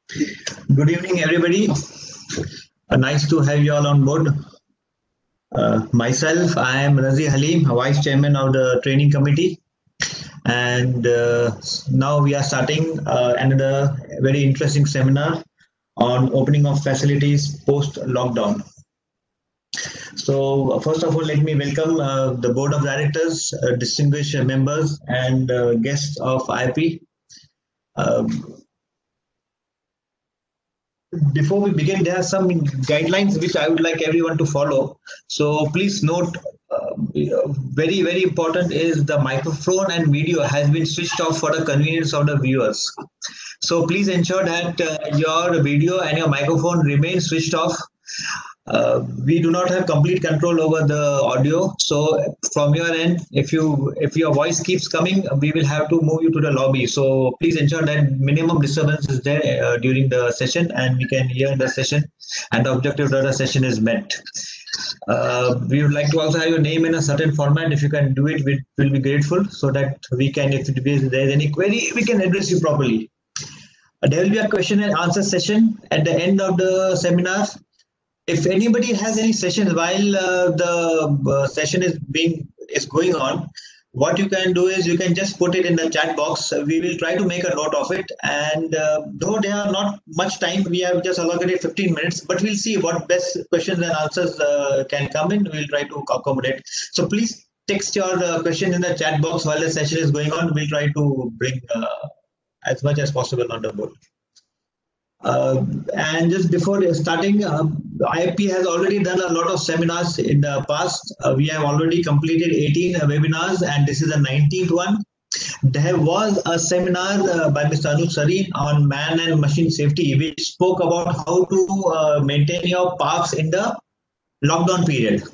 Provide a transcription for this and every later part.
Good evening, everybody. Nice to have you all on board. Myself, I am Razi Halim, Vice Chairman of the Training Committee, and now we are starting another very interesting seminar on opening of facilities post-lockdown. So, first of all, let me welcome the Board of Directors, distinguished members, and guests of IIP. Before we begin, there are some guidelines which I would like everyone to follow. So please note, very, very important is the microphone and video has been switched off for the convenience of the viewers. So please ensure that your video and your microphone remain switched off. We do not have complete control over the audio. So from your end, if your voice keeps coming, we will have to move you to the lobby. So please ensure that minimum disturbance is there during the session, and we can hear the session, and the objective of the session is met. We would like to also have your name in a certain format. If you can do it, we will be grateful, so that we can, if there is any query, we can address you properly. There will be a question and answer session at the end of the seminar. If anybody has any sessions while the session is going on, what you can do is you can just put it in the chat box. We will try to make a note of it, and though there are not much time, we have just allocated 15 minutes, but we'll see what best questions and answers can come in. We'll try to accommodate. So please text your question in the chat box while the session is going on. We'll try to bring as much as possible on the board. And just before starting, IIP has already done a lot of seminars in the past. We have already completed 18 webinars, and this is the 19th one. There was a seminar by Mr. Anup Sareen on man and machine safety, which spoke about how to maintain your parks in the lockdown period.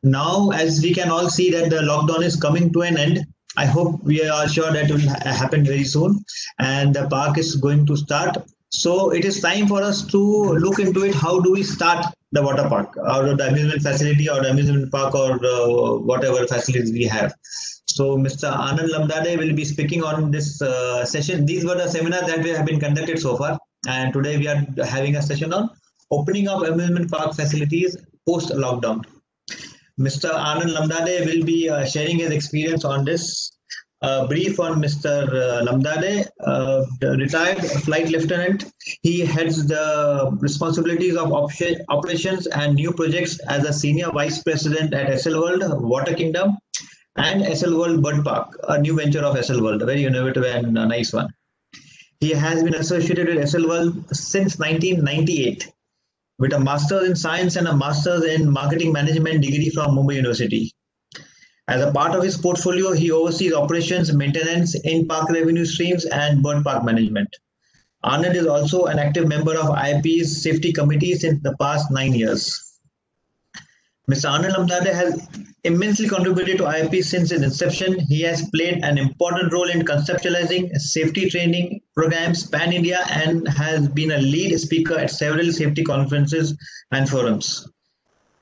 Now, as we can all see that the lockdown is coming to an end, I hope we are sure that it will happen very soon, and the park is going to start. So it is time for us to look into it. How do we start the water park or the amusement facility or the amusement park or whatever facilities we have? So Mr. Anand Lamdade will be speaking on this session. These were the seminars that we have been conducted so far. And today we are having a session on opening of amusement park facilities post-lockdown. Mr. Anand Lamdade will be sharing his experience on this. Brief on Mr. Lamdade, the retired flight lieutenant. He heads the responsibilities of operations and new projects as a senior vice president at SL World Water Kingdom and SL World Bird Park, a new venture of SL World, a very innovative and nice one. He has been associated with SL World since 1998 with a master's in science and a master's in marketing management degree from Mumbai University. As a part of his portfolio, he oversees operations, maintenance, in-park revenue streams, and bird park management. Anand is also an active member of IIP's safety committee since the past 9 years. Mr. Anand Lamdade has immensely contributed to IIP since its inception. He has played an important role in conceptualizing safety training programs pan-India and has been a lead speaker at several safety conferences and forums.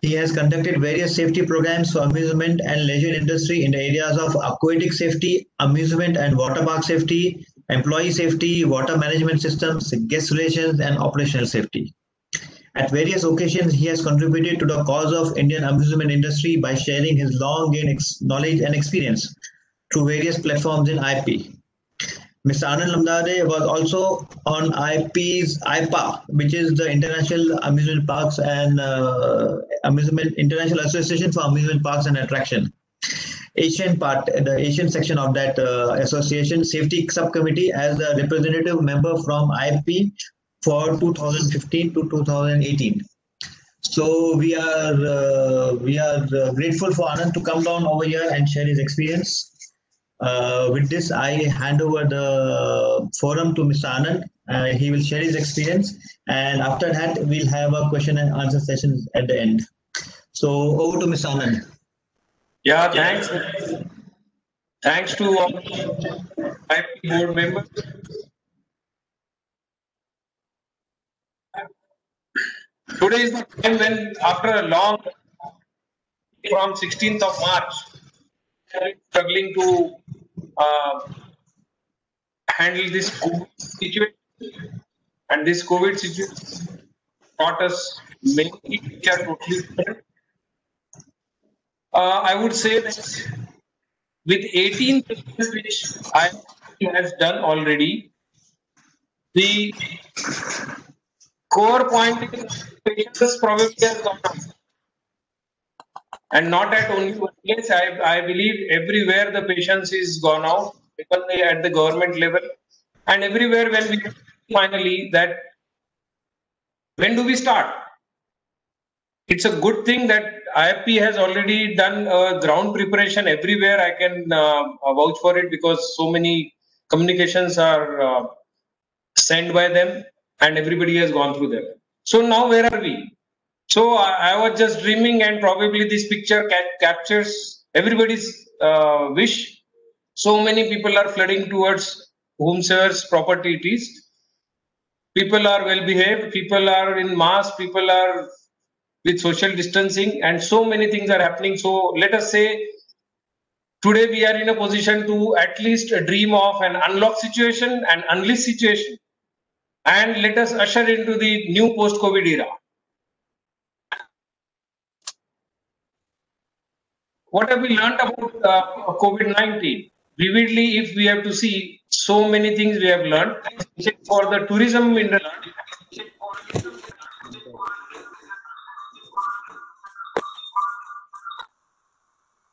He has conducted various safety programs for amusement and leisure industry in the areas of aquatic safety, amusement and water park safety, employee safety, water management systems, guest relations, and operational safety. At various occasions, he has contributed to the cause of Indian amusement industry by sharing his long-gained knowledge and experience through various platforms in IIP. Mr. Anand Lamdade was also on IIP's IPA, which is the International Amusement Parks and International Association for Amusement Parks and Attraction. The Asian section of that association, safety subcommittee, as a representative member from IIP for 2015 to 2018. So we are grateful for Anand to come down over here and share his experience. With this, I hand over the forum to Mr. Anand. He will share his experience, and after that, we'll have a question and answer session at the end. So over to Mr. Anand. Yeah, thanks. Thanks to all board members. Today is the time when, after a long, from 16th of March, struggling to handle this situation, and this COVID situation taught us many things which are totally different. I would say that with 18 patients which IIT has done already, the core point is patients probably has gone up. And not at only one place. I believe everywhere the patients is gone out, because they at the government level, and everywhere when we finally that when do we start? It's a good thing that IFP has already done ground preparation everywhere. I can vouch for it, because so many communications are sent by them and everybody has gone through them. So now where are we? So I was just dreaming, and probably this picture captures everybody's wish. So many people are flooding towards whomsoever's property it is. People are well behaved, people are in mass, people are with social distancing, and so many things are happening. So let us say today we are in a position to at least dream of an unlock situation, an unleash situation, and let us usher into the new post-COVID era. What have we learned about COVID-19? Vividly, if we have to see, so many things we have learned. For the tourism industry,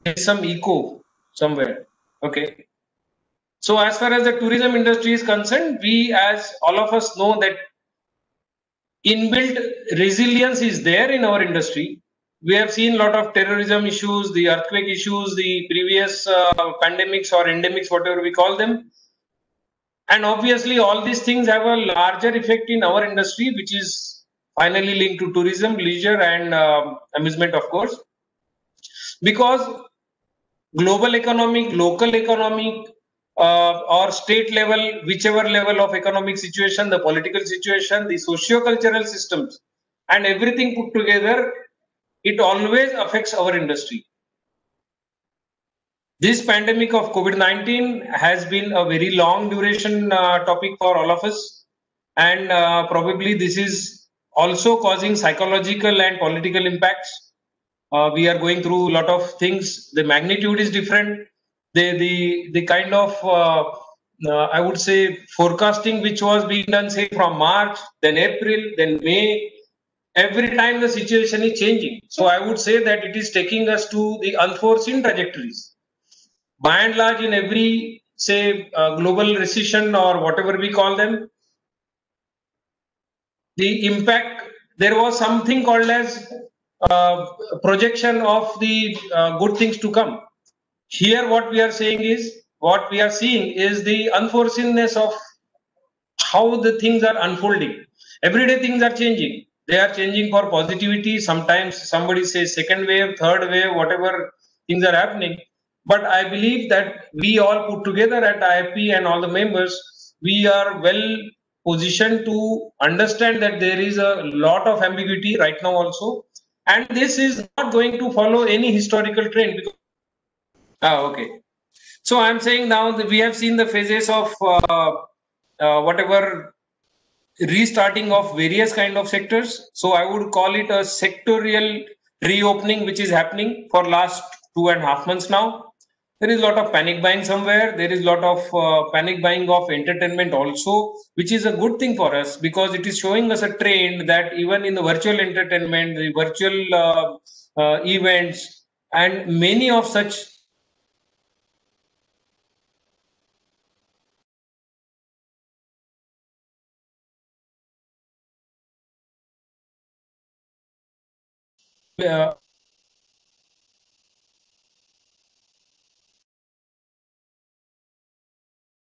there's some echo somewhere. Okay. So as far as the tourism industry is concerned, we, as all of us know, that inbuilt resilience is there in our industry. We have seen a lot of terrorism issues, the earthquake issues, the previous pandemics or endemics, whatever we call them. And obviously, all these things have a larger effect in our industry, which is finally linked to tourism, leisure, and amusement, of course. Because global economic, local economic, or state level, whichever level of economic situation, the political situation, the socio-cultural systems, and everything put together, it always affects our industry. This pandemic of COVID-19 has been a very long duration topic for all of us, and probably this is also causing psychological and political impacts. We are going through a lot of things. The magnitude is different. The kind of I would say forecasting which was being done, say from March, then April, then May. Every time the situation is changing. So I would say that it is taking us to the unforeseen trajectories. By and large, in every, say, global recession or whatever we call them, the impact, there was something called as projection of the good things to come. Here, what we are seeing is the unforeseenness of how the things are unfolding. Every day things are changing. They are changing for positivity. Sometimes somebody says second wave, third wave, whatever things are happening. But I believe that we all put together at IFP and all the members, we are well positioned to understand that there is a lot of ambiguity right now also. And this is not going to follow any historical trend. Because, okay. So I'm saying now that we have seen the phases of whatever restarting of various kind of sectors. So I would call it a sectorial reopening, which is happening for last 2.5 months now. There is a lot of panic buying somewhere. There is a lot of panic buying of entertainment also, which is a good thing for us, because it is showing us a trend that even in the virtual entertainment, the virtual events, and many of such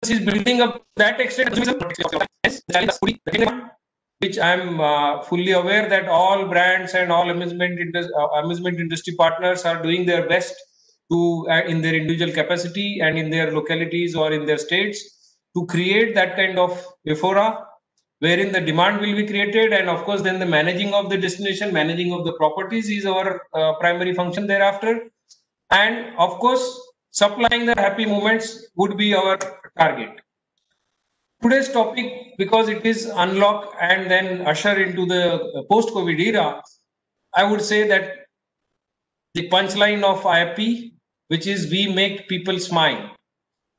is building up that extent, which I'm fully aware that all brands and all amusement industry partners are doing their best to, in their individual capacity and in their localities or in their states, to create that kind of euphoria wherein the demand will be created, and of course then the managing of the destination, managing of the properties is our primary function thereafter, and of course supplying the happy moments would be our target. Today's topic, because it is unlock and then usher into the post-COVID era, I would say that the punchline of IIP, which is we make people smile,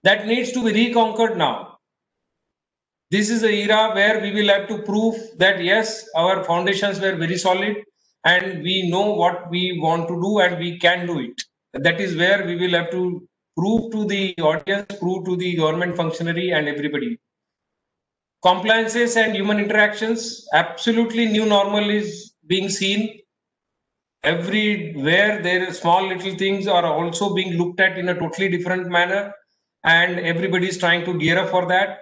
that needs to be reconquered now. This is the era where we will have to prove that yes, our foundations were very solid and we know what we want to do and we can do it. That is where we will have to prove to the audience, prove to the government functionary and everybody. Compliances and human interactions, absolutely new normal is being seen. Everywhere there small little things are also being looked at in a totally different manner, and everybody is trying to gear up for that.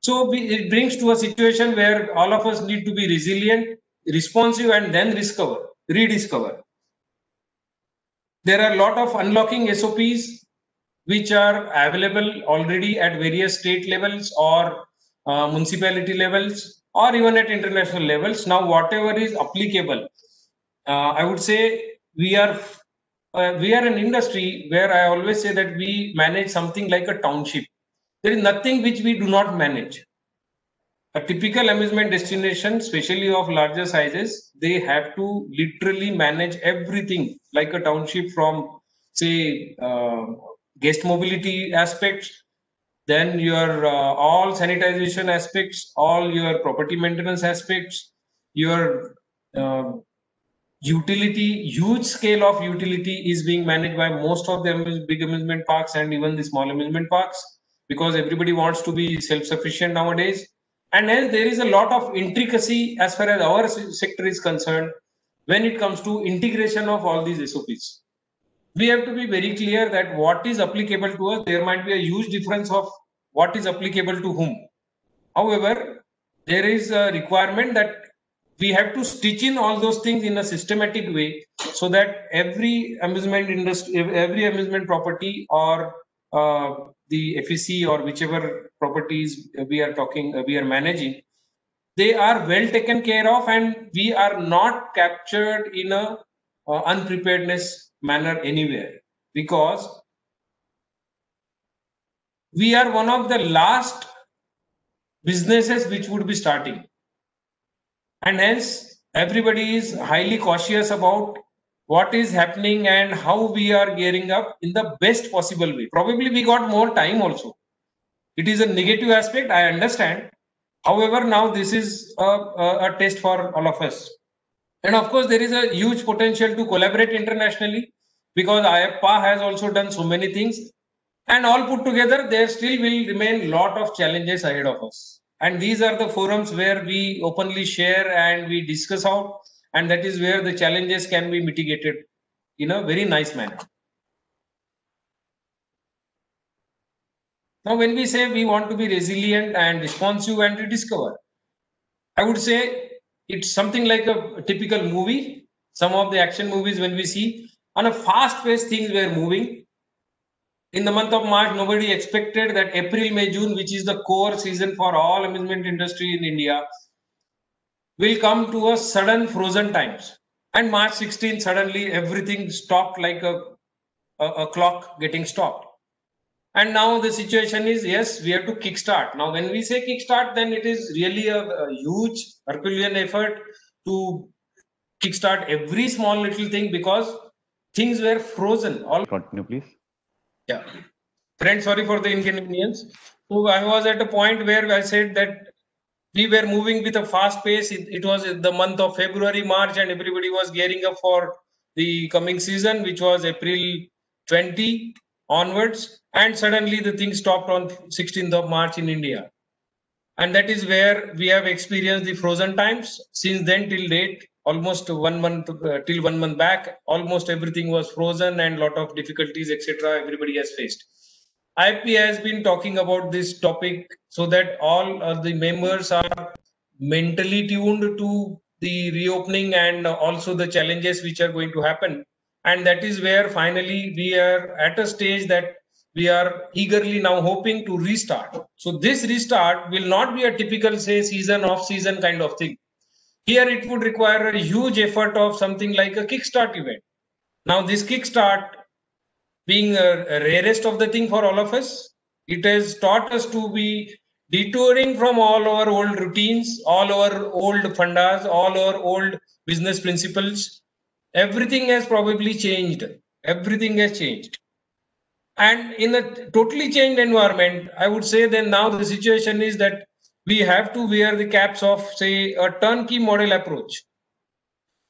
So it brings to a situation where all of us need to be resilient, responsive, and then rediscover. There are a lot of unlocking SOPs which are available already at various state levels or municipality levels or even at international levels. Now, whatever is applicable, I would say we are an industry where I always say that we manage something like a township. There is nothing which we do not manage. A typical amusement destination, especially of larger sizes, they have to literally manage everything like a township, from say guest mobility aspects, then your all sanitization aspects, all your property maintenance aspects, your utility, huge scale of utility is being managed by most of the big amusement parks and even the small amusement parks, because everybody wants to be self-sufficient nowadays. And hence there is a lot of intricacy as far as our sector is concerned when it comes to integration of all these SOPs. We have to be very clear that what is applicable to us, there might be a huge difference of what is applicable to whom. However, there is a requirement that we have to stitch in all those things in a systematic way so that every amusement industry, every amusement property or the FEC or whichever properties we are managing, they are well taken care of and we are not captured in a unpreparedness manner anywhere, because we are one of the last businesses which would be starting, and hence everybody is highly cautious about what is happening and how we are gearing up in the best possible way. Probably we got more time also. It is a negative aspect, I understand. However, now this is a test for all of us. And of course, there is a huge potential to collaborate internationally, because IAPA has also done so many things. And all put together, there still will remain a lot of challenges ahead of us. And these are the forums where we openly share and we discuss out. And that is where the challenges can be mitigated in a very nice manner. Now, when we say we want to be resilient and responsive and rediscover, I would say it's something like a typical movie. Some of the action movies, when we see on a fast paced, things were moving. In the month of March, nobody expected that April, May, June, which is the core season for all amusement industry in India, will come to a sudden frozen times. And March 16, suddenly everything stopped like a clock getting stopped. And now the situation is, yes, we have to kickstart. Now, when we say kickstart, then it is really a huge Herculean effort to kickstart every small little thing, because things were frozen. Continue, please. Yeah. Friends, sorry for the inconvenience. So I was at a point where I said that we were moving with a fast pace. It was the month of February, March, and everybody was gearing up for the coming season, which was April 20 onwards. And suddenly the thing stopped on 16th of March in India. And that is where we have experienced the frozen times. Since then till date, almost 1 month, till 1 month back, almost everything was frozen and lot of difficulties, etc. everybody has faced. IIP has been talking about this topic so that all of the members are mentally tuned to the reopening and also the challenges which are going to happen. And that is where finally we are at a stage that we are eagerly now hoping to restart. So this restart will not be a typical, say, season off season kind of thing. Here it would require a huge effort of something like a kickstart event. Now this kickstart, being a rarest of the thing for all of us, it has taught us to be detouring from all our old routines, all our old fundas, all our old business principles. Everything has probably changed. Everything has changed. And in a totally changed environment, I would say then now the situation is that we have to wear the caps of, say, a turnkey model approach,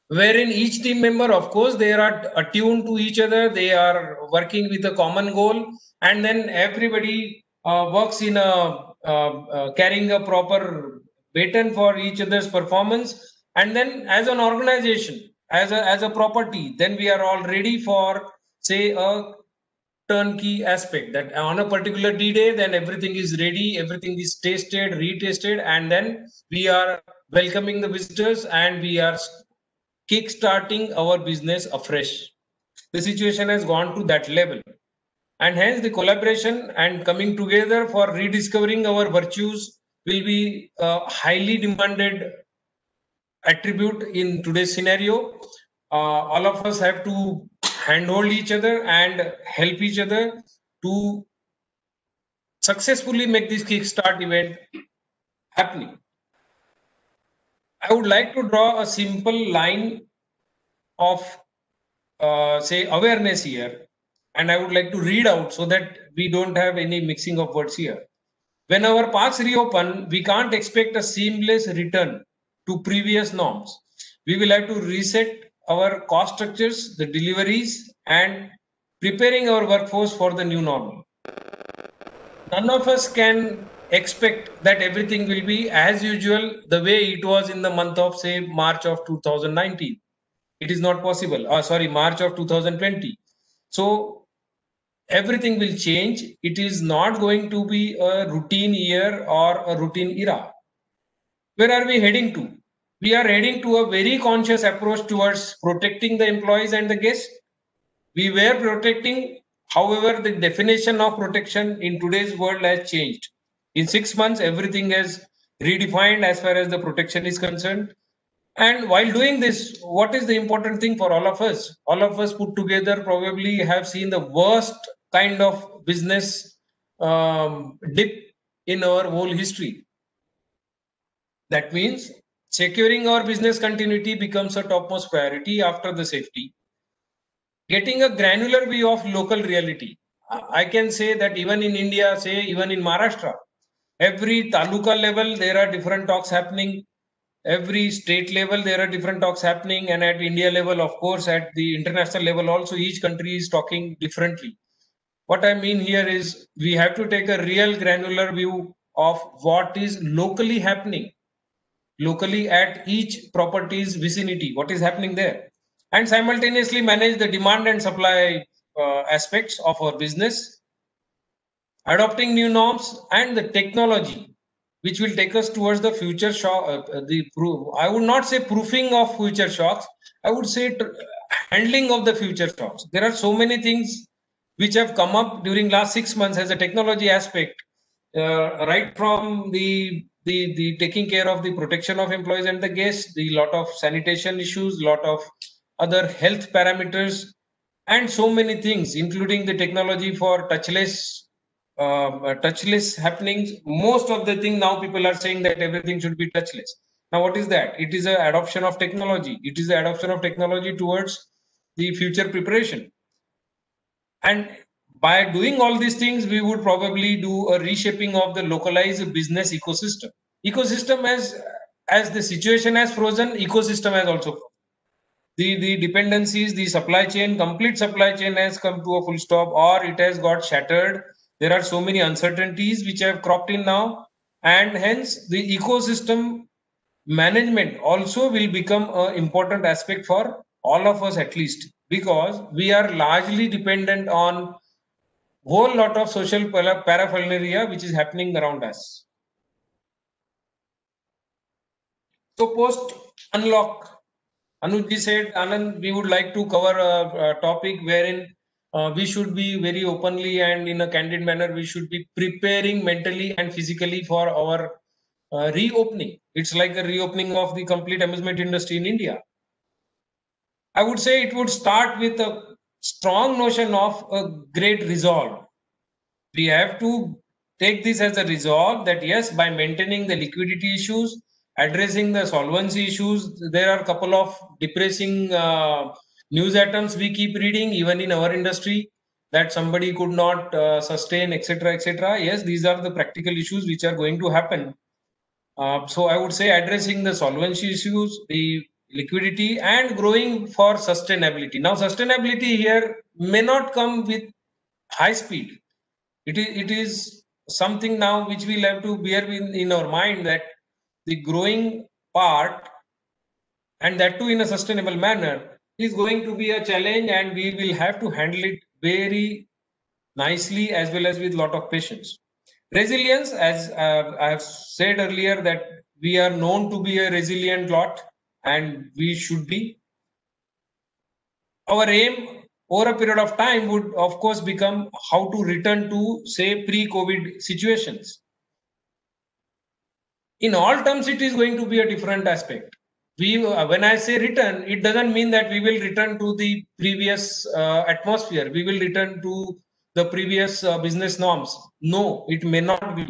wherein each team member, of course, they are attuned to each other, they are working with a common goal, and then everybody works in carrying a proper baton for each other's performance. And then as an organization, as a property, then we are all ready for, say, a turnkey aspect, that on a particular D-Day, then everything is ready, everything is tasted, retested, and then we are welcoming the visitors and we are kick-starting our business afresh. The situation has gone to that level. And hence the collaboration and coming together for rediscovering our virtues will be a highly demanded attribute in today's scenario. All of us have to handhold each other and help each other to successfully make this kickstart event happening. I would like to draw a simple line of say awareness here, and I would like to read out so that we don't have any mixing of words here. When our parks reopen, we can't expect a seamless return to previous norms. We will have to reset our cost structures, the deliveries, and preparing our workforce for the new normal. None of us can expect that everything will be as usual the way it was in the month of, say, March of 2019. It is not possible. Sorry, March of 2020. So everything will change. It is not going to be a routine year or a routine era. Where are we heading to? We are heading to a very conscious approach towards protecting the employees and the guests. We were protecting, however, the definition of protection in today's world has changed. In 6 months, everything has redefined as far as the protection is concerned. And while doing this, what is the important thing for all of us? All of us put together probably have seen the worst kind of business dip in our whole history. That means securing our business continuity becomes a topmost priority after the safety. Getting a granular view of local reality. I can say that even in India, say even in Maharashtra, every taluka level, there are different talks happening. Every state level, there are different talks happening. And at India level, of course, at the international level also, each country is talking differently. What I mean here is we have to take a real granular view of what is locally happening, locally at each property's vicinity, what is happening there, and simultaneously manage the demand and supply aspects of our business, adopting new norms and the technology which will take us towards the future shock. I would not say proofing of future shocks. I would say handling of the future shocks. There are so many things which have come up during last 6 months as a technology aspect, right from the taking care of the protection of employees and the guests, the lot of sanitation issues, lot of other health parameters, and so many things, including the technology for touchless happenings. Most of the thing now people are saying that everything should be touchless. Now, what is that? It is an adoption of technology. It is the adoption of technology towards the future preparation. And by doing all these things, we would probably do a reshaping of the localized business ecosystem. Ecosystem as the situation has frozen, ecosystem has also frozen. The dependencies, the supply chain, complete supply chain has come to a full stop, or it has got shattered. There are so many uncertainties which have cropped in now, and hence the ecosystem management also will become an important aspect for all of us, at least, because we are largely dependent on whole lot of social paraphernalia which is happening around us. So post unlock, Anuj said, Anand, we would like to cover a topic wherein we should be very openly and in a candid manner, we should be preparing mentally and physically for our reopening. It's like a reopening of the complete amusement industry in India. I would say it would start with a strong notion of a great resolve. We have to take this as a resolve that yes, by maintaining the liquidity issues, addressing the solvency issues, there are a couple of depressing news items we keep reading even in our industry, that somebody could not sustain, etc., etc. Yes, these are the practical issues which are going to happen. So I would say addressing the solvency issues, the liquidity, and growing for sustainability. Now, sustainability here may not come with high speed. It is something now which we'll have to bear in our mind, that the growing part, and that too in a sustainable manner, is going to be a challenge, and we will have to handle it very nicely as well as with lot of patience. Resilience, as I have said earlier, that we are known to be a resilient lot, and we should be. Our aim over a period of time would of course become how to return to, say, pre-COVID situations. In all terms, it is going to be a different aspect. When I say return, it doesn't mean that we will return to the previous atmosphere. We will return to the previous business norms. No, it may not be.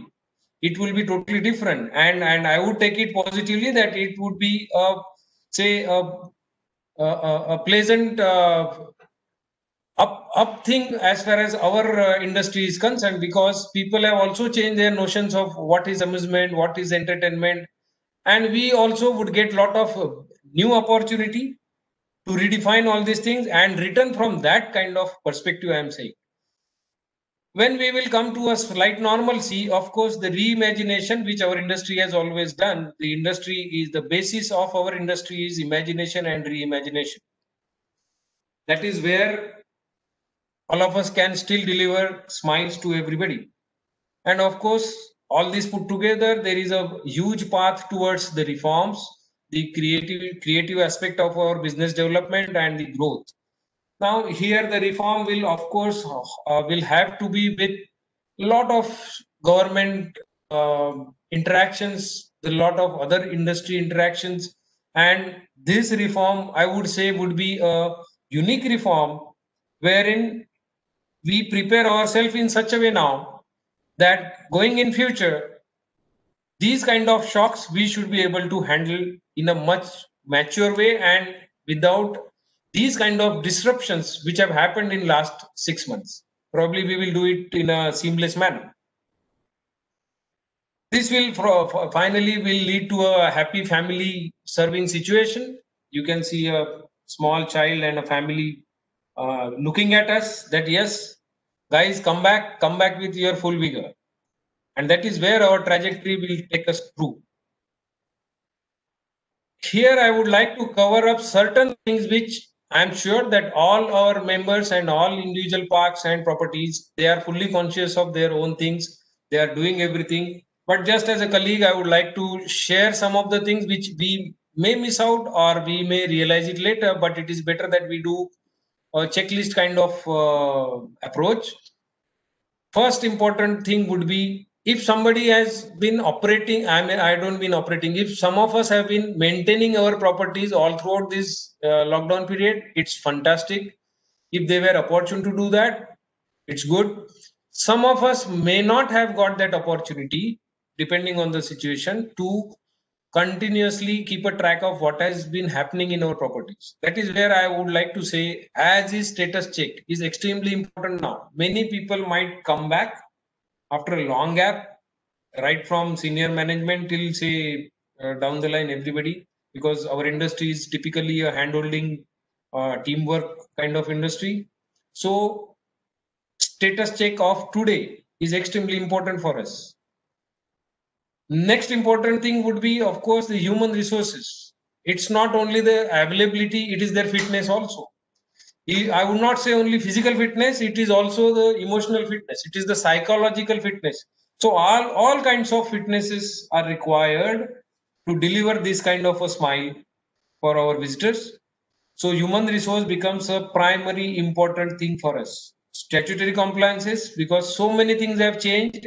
It will be totally different, and I would take it positively that it would be say a pleasant up thing as far as our industry is concerned, because people have also changed their notions of what is amusement, what is entertainment, and we also would get lot of new opportunity to redefine all these things and return from that kind of perspective, I am saying. When we will come to a slight normalcy, of course, the reimagination which our industry has always done, the industry is the basis of our industry is imagination and reimagination. That is where all of us can still deliver smiles to everybody. And of course, all this put together, there is a huge path towards the reforms, the creative aspect of our business development and the growth. Now, here the reform will, of course, will have to be with a lot of government interactions, a lot of other industry interactions, and this reform, I would say, would be a unique reform wherein we prepare ourselves in such a way now that going in future, these kind of shocks we should be able to handle in a much mature way and without these kind of disruptions which have happened in last 6 months. Probably we will do it in a seamless manner. This will finally will lead to a happy family serving situation. You can see a small child and a family looking at us that yes, guys, come back with your full vigor. And that is where our trajectory will take us through. Here, I would like to cover up certain things which I'm sure that all our members and all individual parks and properties, they are fully conscious of their own things. They are doing everything. But just as a colleague, I would like to share some of the things which we may miss out or we may realize it later, but it is better that we do a checklist kind of approach. First important thing would be, if somebody has been operating, I don't mean operating, if some of us have been maintaining our properties all throughout this lockdown period, it's fantastic. If they were opportune to do that, it's good. Some of us may not have got that opportunity, depending on the situation, to continuously keep a track of what has been happening in our properties. That is where I would like to say, as is status check is extremely important now. Many people might come back after a long gap, right from senior management till say down the line everybody, because our industry is typically a hand-holding teamwork kind of industry. So status check of today is extremely important for us. Next important thing would be, of course, the human resources. It's not only the availability, it is their fitness also. I would not say only physical fitness, it is also the emotional fitness, it is the psychological fitness. So all kinds of fitnesses are required to deliver this kind of a smile for our visitors. So human resource becomes a primary important thing for us. Statutory compliances, because so many things have changed.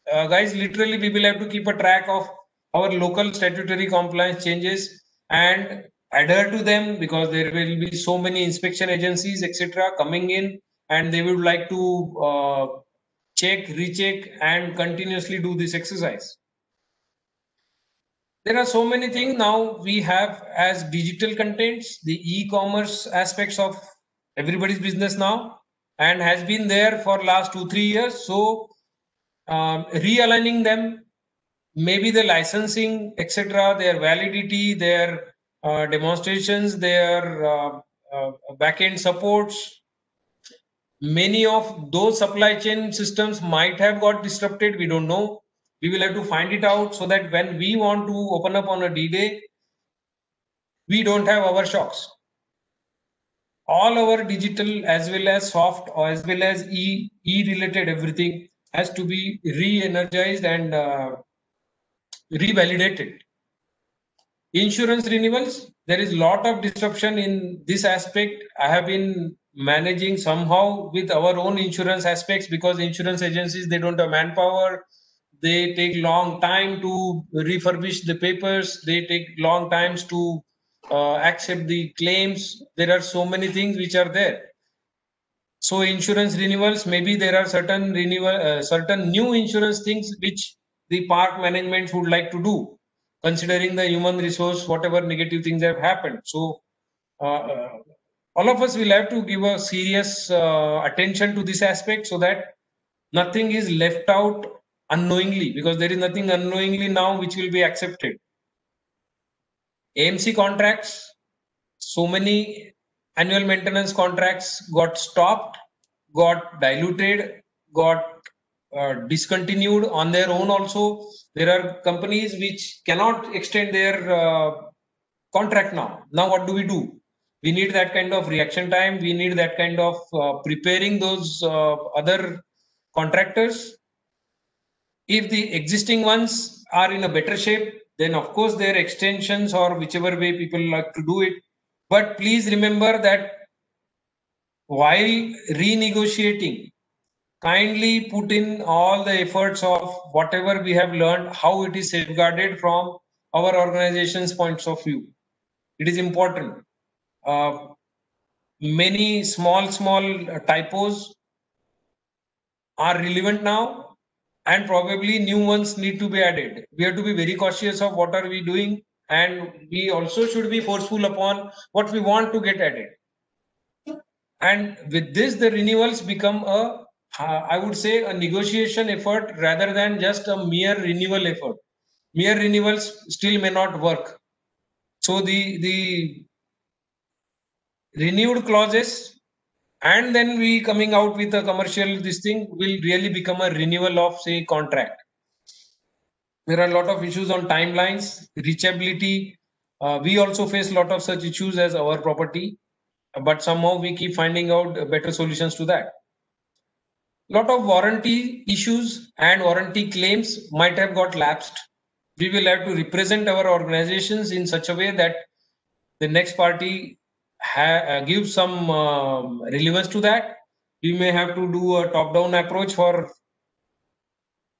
Guys, literally we will have to keep a track of our local statutory compliance changes and adhere to them, because there will be so many inspection agencies etc coming in, and they would like to check, recheck, and continuously do this exercise. There are so many things now we have as digital contents, the e-commerce aspects of everybody's business now, and has been there for last 2-3 years. So realigning them, maybe the licensing, etc., their validity, their demonstrations, their back-end supports, many of those supply chain systems might have got disrupted. We don't know. We will have to find it out so that when we want to open up on a D-Day, we don't have our shocks. All our digital as well as soft or as well as e-related everything has to be re-energized and revalidated. Insurance renewals, there is a lot of disruption in this aspect. I have been managing somehow with our own insurance aspects because insurance agencies, they don't have manpower. They take long time to refurbish the papers. They take long times to accept the claims. There are so many things which are there. So insurance renewals, maybe there are certain certain new insurance things which the park management would like to do, considering the human resource, whatever negative things have happened. So all of us will have to give a serious attention to this aspect so that nothing is left out unknowingly, because there is nothing unknowingly now which will be accepted. AMC contracts, so many annual maintenance contracts got stopped, got diluted, got discontinued on their own also. There are companies which cannot extend their contract now. Now what do? We need that kind of reaction time. We need that kind of preparing those other contractors. If the existing ones are in a better shape, then of course their extensions or whichever way people like to do it. But please remember that while renegotiating, kindly put in all the efforts of whatever we have learned, how it is safeguarded from our organization's points of view. It is important. Many small typos are relevant now, and probably new ones need to be added. We have to be very cautious of what are we doing, and we also should be forceful upon what we want to get added. And with this, the renewals become a, I would say, a negotiation effort rather than just a mere renewal effort. Mere renewals still may not work. So the renewed clauses, and then we coming out with a commercial, this thing will really become a renewal of, say, contract. There are a lot of issues on timelines, reachability. We also face a lot of such issues as our property, but somehow we keep finding out better solutions to that. Lot of warranty issues and warranty claims might have got lapsed. We will have to represent our organizations in such a way that the next party gives some relevance to that. We may have to do a top-down approach for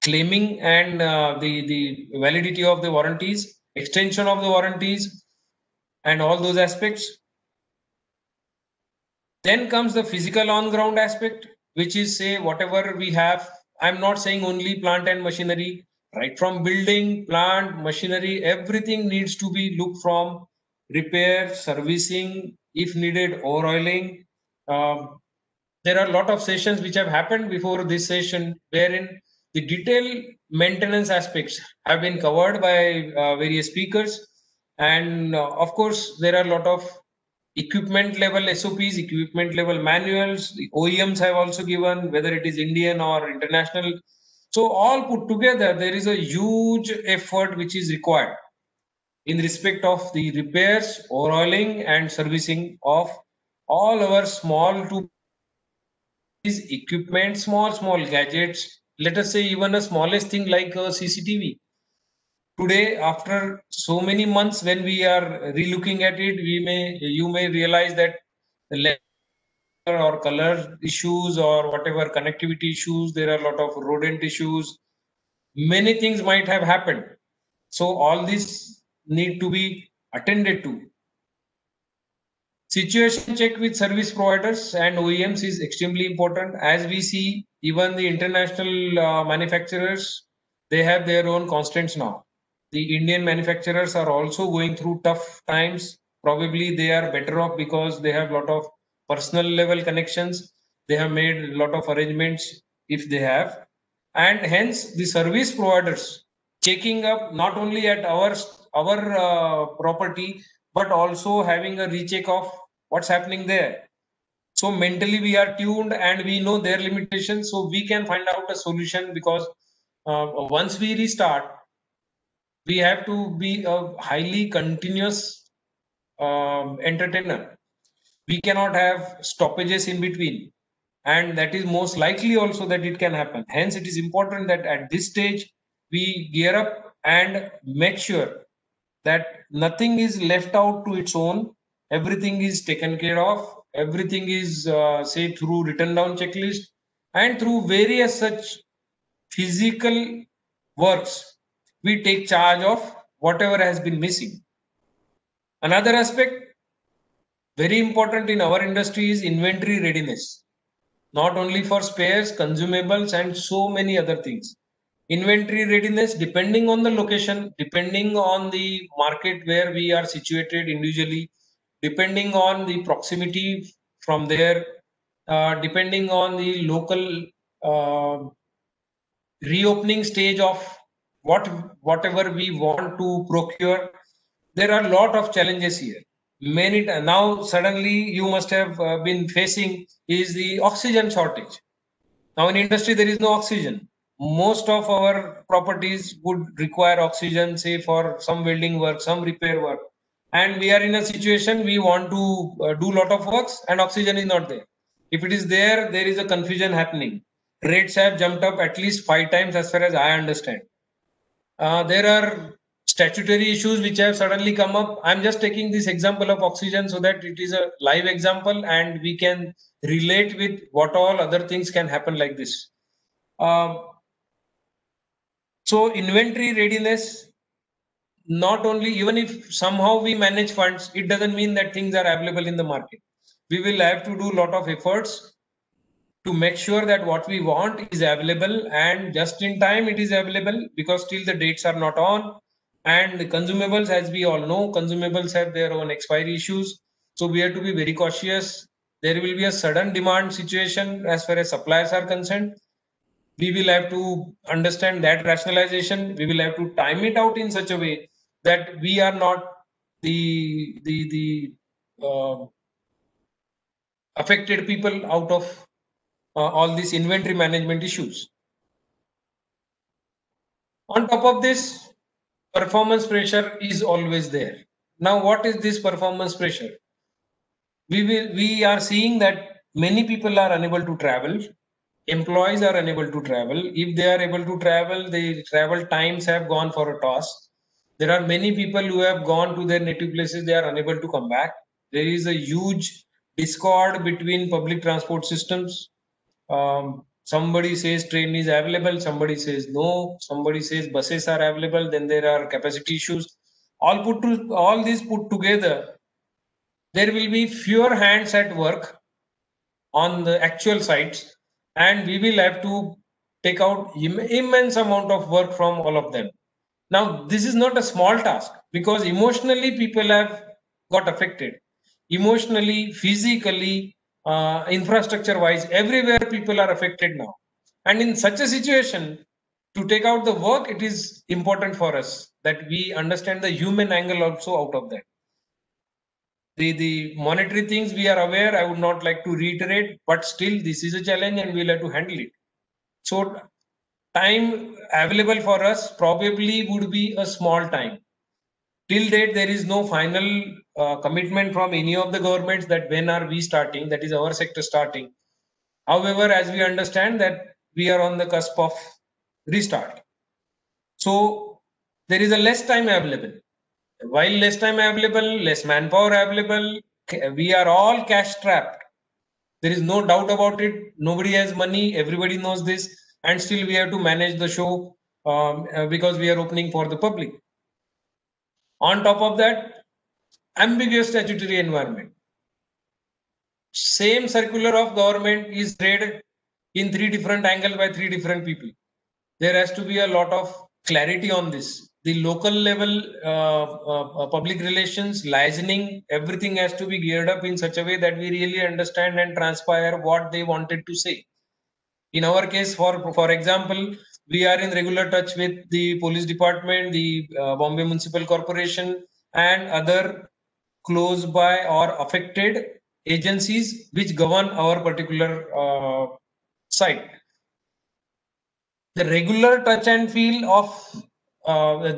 claiming and the validity of the warranties, extension of the warranties, and all those aspects. Then comes the physical on-ground aspect, which is, say, whatever we have. I'm not saying only plant and machinery, right from building, plant, machinery, everything needs to be looked from repair, servicing, if needed, overhauling. There are a lot of sessions which have happened before this session wherein the detailed maintenance aspects have been covered by various speakers. And of course, there are a lot of equipment level SOPs, equipment level manuals. The OEMs have also given, whether it is Indian or international. So all put together, there is a huge effort which is required in respect of the repairs, overhauling, and servicing of all our small to equipment, small gadgets. Let us say even the smallest thing like a CCTV. Today, after so many months, when we are relooking at it, you may realize that the level or color issues or whatever connectivity issues, there are a lot of rodent issues. Many things might have happened. So all these need to be attended to. Situation check with service providers and OEMs is extremely important. As we see, even the international manufacturers, they have their own constraints now. The Indian manufacturers are also going through tough times. Probably they are better off because they have a lot of personal level connections. They have made a lot of arrangements if they have. And hence the service providers checking up not only at our property, but also having a recheck of what's happening there. So mentally we are tuned and we know their limitations, so we can find out a solution, because once we restart, we have to be a highly continuous entertainer. We cannot have stoppages in between, and that is most likely also that it can happen. Hence it is important that at this stage we gear up and make sure that nothing is left out to its own. Everything is taken care of. Everything is say through written down checklist and through various such physical works. We take charge of whatever has been missing. Another aspect very important in our industry is inventory readiness, not only for spares, consumables, and so many other things. Inventory readiness, depending on the location, depending on the market where we are situated individually, depending on the proximity from there, depending on the local uh, reopening stage of whatever we want to procure. There are a lot of challenges here. Many now suddenly you must have been facing is the oxygen shortage. Now in industry there is no oxygen. Most of our properties would require oxygen, say for some welding work, some repair work, and we are in a situation we want to do lot of works and oxygen is not there. If it is there, there is a confusion happening. Rates have jumped up at least 5 times as far as I understand. There are statutory issues which have suddenly come up. I'm just taking this example of oxygen so that it is a live example and we can relate with what all other things can happen like this. So inventory readiness, not only, even if somehow we manage funds, it doesn't mean that things are available in the market. We will have to do a lot of efforts to make sure that what we want is available and just in time it is available, because still the dates are not on. And the consumables, as we all know, consumables have their own expiry issues. So we have to be very cautious. There will be a sudden demand situation as far as suppliers are concerned. We will have to understand that rationalization. We will have to time it out in such a way that we are not the affected people out of all these inventory management issues. On top of this, performance pressure is always there. Now, what is this performance pressure? We are seeing that many people are unable to travel. Employees are unable to travel. If they are able to travel, the travel times have gone for a toss. There are many people who have gone to their native places. They are unable to come back. There is a huge discord between public transport systems. Somebody says train is available, somebody says no, somebody says buses are available, then there are capacity issues. All these put together, there will be fewer hands at work on the actual sites, and we will have to take out immense amount of work from all of them. Now, this is not a small task, because emotionally people have got affected. Emotionally, physically, infrastructure wise, everywhere people are affected now. And in such a situation, to take out the work, it is important for us that we understand the human angle also out of that. The monetary things we are aware, I would not like to reiterate, but still this is a challenge and we'll have to handle it. So time available for us probably would be a small time. Till date, there is no final commitment from any of the governments that when are we starting, that is our sector starting. However, as we understand that we are on the cusp of restart. So there is a less time available. While less time available, less manpower available, we are all cash trapped. There is no doubt about it. Nobody has money. Everybody knows this. And still we have to manage the show because we are opening for the public. On top of that, ambiguous statutory environment. same circular of government is read in 3 different angles by 3 different people. There has to be a lot of clarity on this. The local level public relations, liaising, everything has to be geared up in such a way that we really understand and transpire what they wanted to say. In our case, for example, we are in regular touch with the police department, the Bombay Municipal Corporation, and other close by or affected agencies which govern our particular site. The regular touch and feel of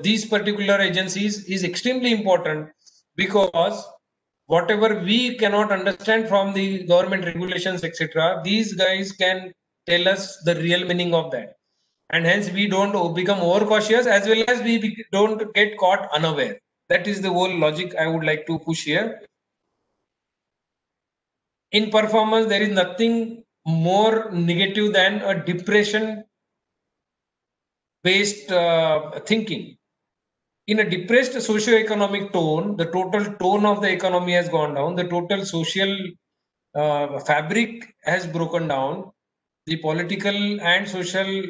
these particular agencies is extremely important, because whatever we cannot understand from the government regulations, etc., these guys can tell us the real meaning of that. And hence we don't become overcautious, as well as we don't get caught unaware. That is the whole logic I would like to push here. In performance, there is nothing more negative than a depression based thinking. In a depressed socio-economic tone, the total tone of the economy has gone down, the total social fabric has broken down, the political and social,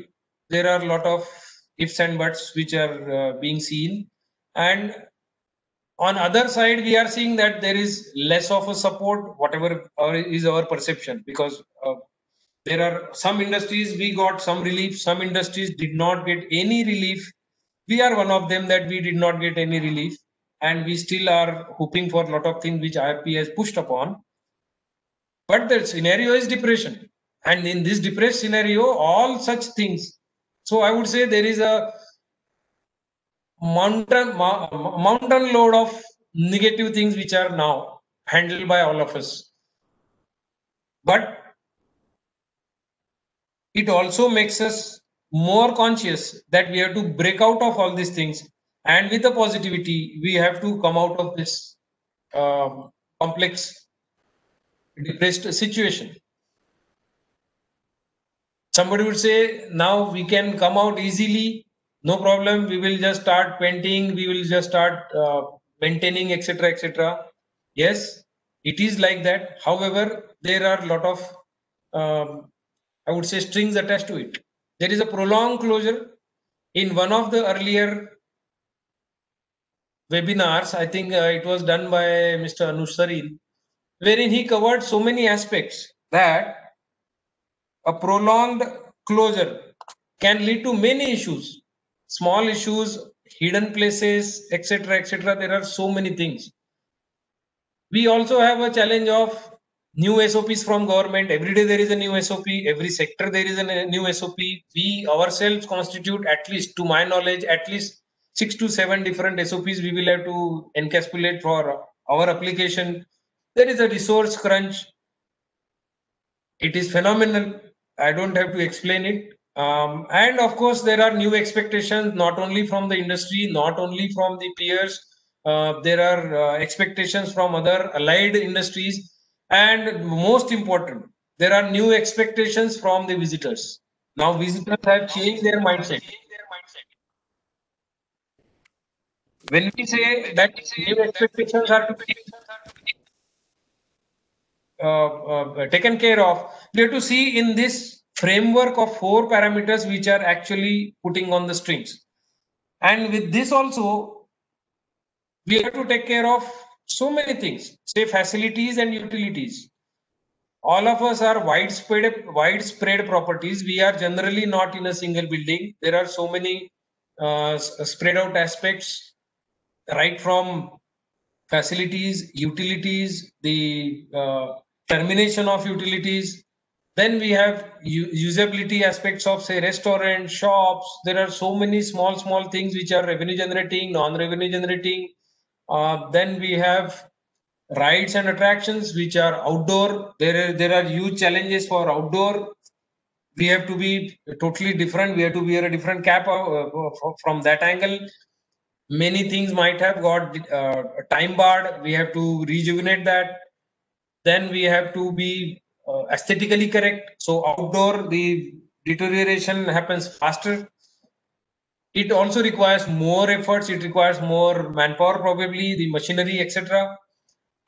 there are a lot of ifs and buts which are being seen. And on other side, we are seeing that there is less of a support, whatever is our perception, because there are some industries we got some relief, some industries did not get any relief. We are one of them that we did not get any relief, and we still are hoping for a lot of things which IFP has pushed upon. But the scenario is depression, and in this depressed scenario, all such things. So I would say there is a mountain load of negative things which are now handled by all of us. But it also makes us more conscious that we have to break out of all these things, and with the positivity we have to come out of this complex depressed situation. Somebody would say, now we can come out easily, no problem, we will just start painting, we will just start maintaining, etc., etc. Yes, it is like that. However, there are a lot of I would say strings attached to it. There is a prolonged closure. In one of the earlier webinars, I think it was done by Mr. Anush Sareen, wherein he covered so many aspects that a prolonged closure can lead to many issues, small issues, hidden places, etc., etc. There are so many things. We also have a challenge of new SOPs from government. Every day there is a new SOP. Every sector there is a new SOP. We ourselves constitute, at least to my knowledge, at least 6 to 7 different SOPs we will have to encapsulate for our application. There is a resource crunch. It is phenomenal. I don't have to explain it. And of course, there are new expectations, not only from the industry, not only from the peers. There are expectations from other allied industries. And most important, there are new expectations from the visitors. Now, visitors have changed their mindset. When we say that new expectations are to be taken care of, we have to see in this framework of 4 parameters which are actually putting on the strings. And with this also, we have to take care of so many things, say facilities and utilities. All of us are widespread properties. We are generally not in a single building. There are so many spread out aspects, right from facilities, utilities, the termination of utilities. Then we have usability aspects of, say, restaurants, shops. There are so many small things which are revenue generating, non-revenue generating. Then we have rides and attractions which are outdoor. There are huge challenges for outdoor. We have to be totally different. We have to wear a different cap from that angle. Many things might have got time barred. We have to rejuvenate that. Then we have to be aesthetically correct. So outdoor, the deterioration happens faster. It also requires more efforts. It requires more manpower, probably the machinery, etc.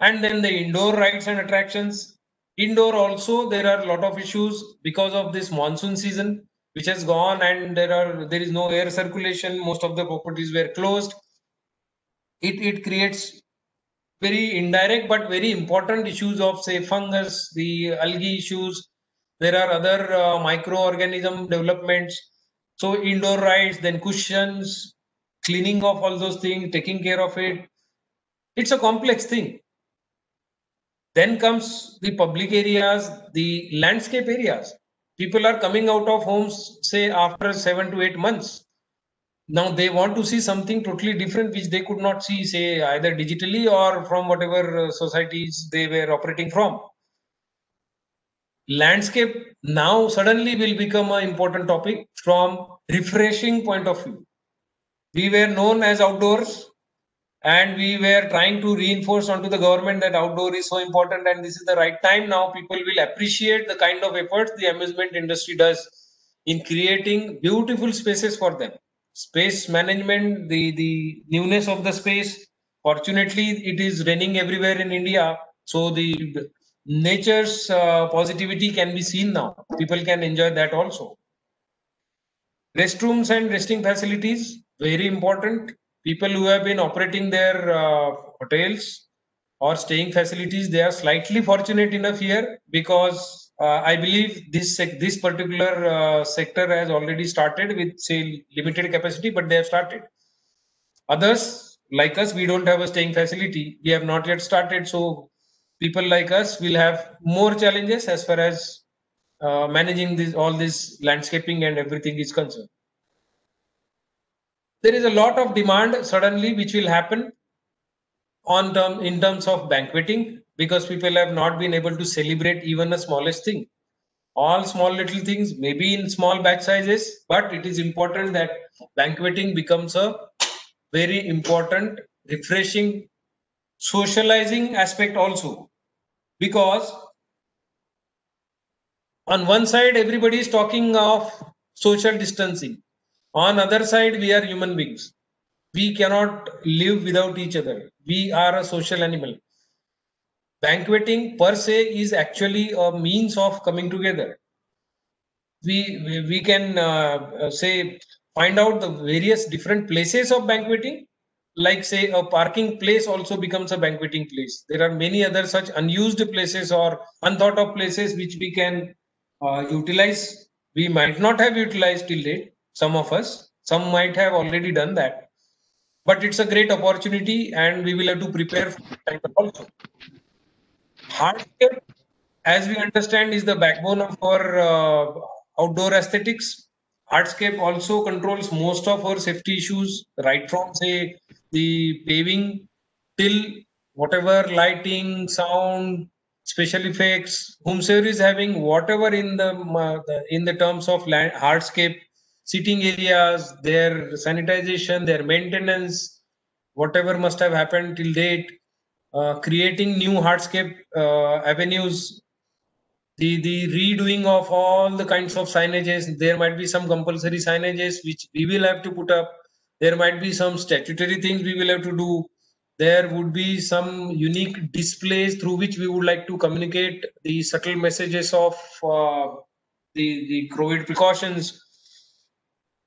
And then the indoor rides and attractions. Indoor also, there are a lot of issues because of this monsoon season, which has gone, and there is no air circulation. Most of the properties were closed. It creates very indirect but very important issues of, say, fungus, the algae issues. There are other microorganism developments. So indoor rides, then cushions, cleaning of all those things, taking care of it. It's a complex thing. Then comes the public areas, the landscape areas. People are coming out of homes, say, after 7 to 8 months. Now they want to see something totally different, which they could not see, say, either digitally or from whatever societies they were operating from. Landscape now suddenly will become an important topic from refreshing point of view. We were known as outdoors, and we were trying to reinforce onto the government that outdoor is so important and this is the right time. Now people will appreciate the kind of efforts the amusement industry does in creating beautiful spaces for them. Space management, the newness of the space. Fortunately, it is raining everywhere in India, so the nature's positivity can be seen now. People can enjoy that also. Restrooms and resting facilities, very important. People who have been operating their hotels or staying facilities, they are slightly fortunate enough here, because I believe this particular sector has already started with, say, limited capacity, but they have started. Others like us, we don't have a staying facility. We have not yet started, so people like us will have more challenges as far as managing all this landscaping and everything is concerned. There is a lot of demand suddenly which will happen in terms of banqueting, because people have not been able to celebrate even the smallest thing. All small little things, maybe in small batch sizes, but it is important that banqueting becomes a very important, refreshing, socializing aspect also. Because on one side, everybody is talking of social distancing. On other side, we are human beings. We cannot live without each other. We are a social animal. Banqueting per se is actually a means of coming together. We can say find out the various different places of banqueting, like, say, a parking place also becomes a banqueting place. There are many other such unused places or unthought of places which we can utilize. We might not have utilized till date, some of us, some might have already done that, but it's a great opportunity and we will have to prepare for that also. Hardscape, as we understand, is the backbone of our outdoor aesthetics. Hardscape also controls most of our safety issues, right from, say, the paving till whatever lighting, sound, special effects. Whomsoever is having whatever in the terms of hardscape, sitting areas, their sanitization, their maintenance, whatever must have happened till date, creating new hardscape avenues, the redoing of all the kinds of signages. There might be some compulsory signages which we will have to put up. There might be some statutory things we will have to do. There would be some unique displays through which we would like to communicate the subtle messages of the COVID precautions.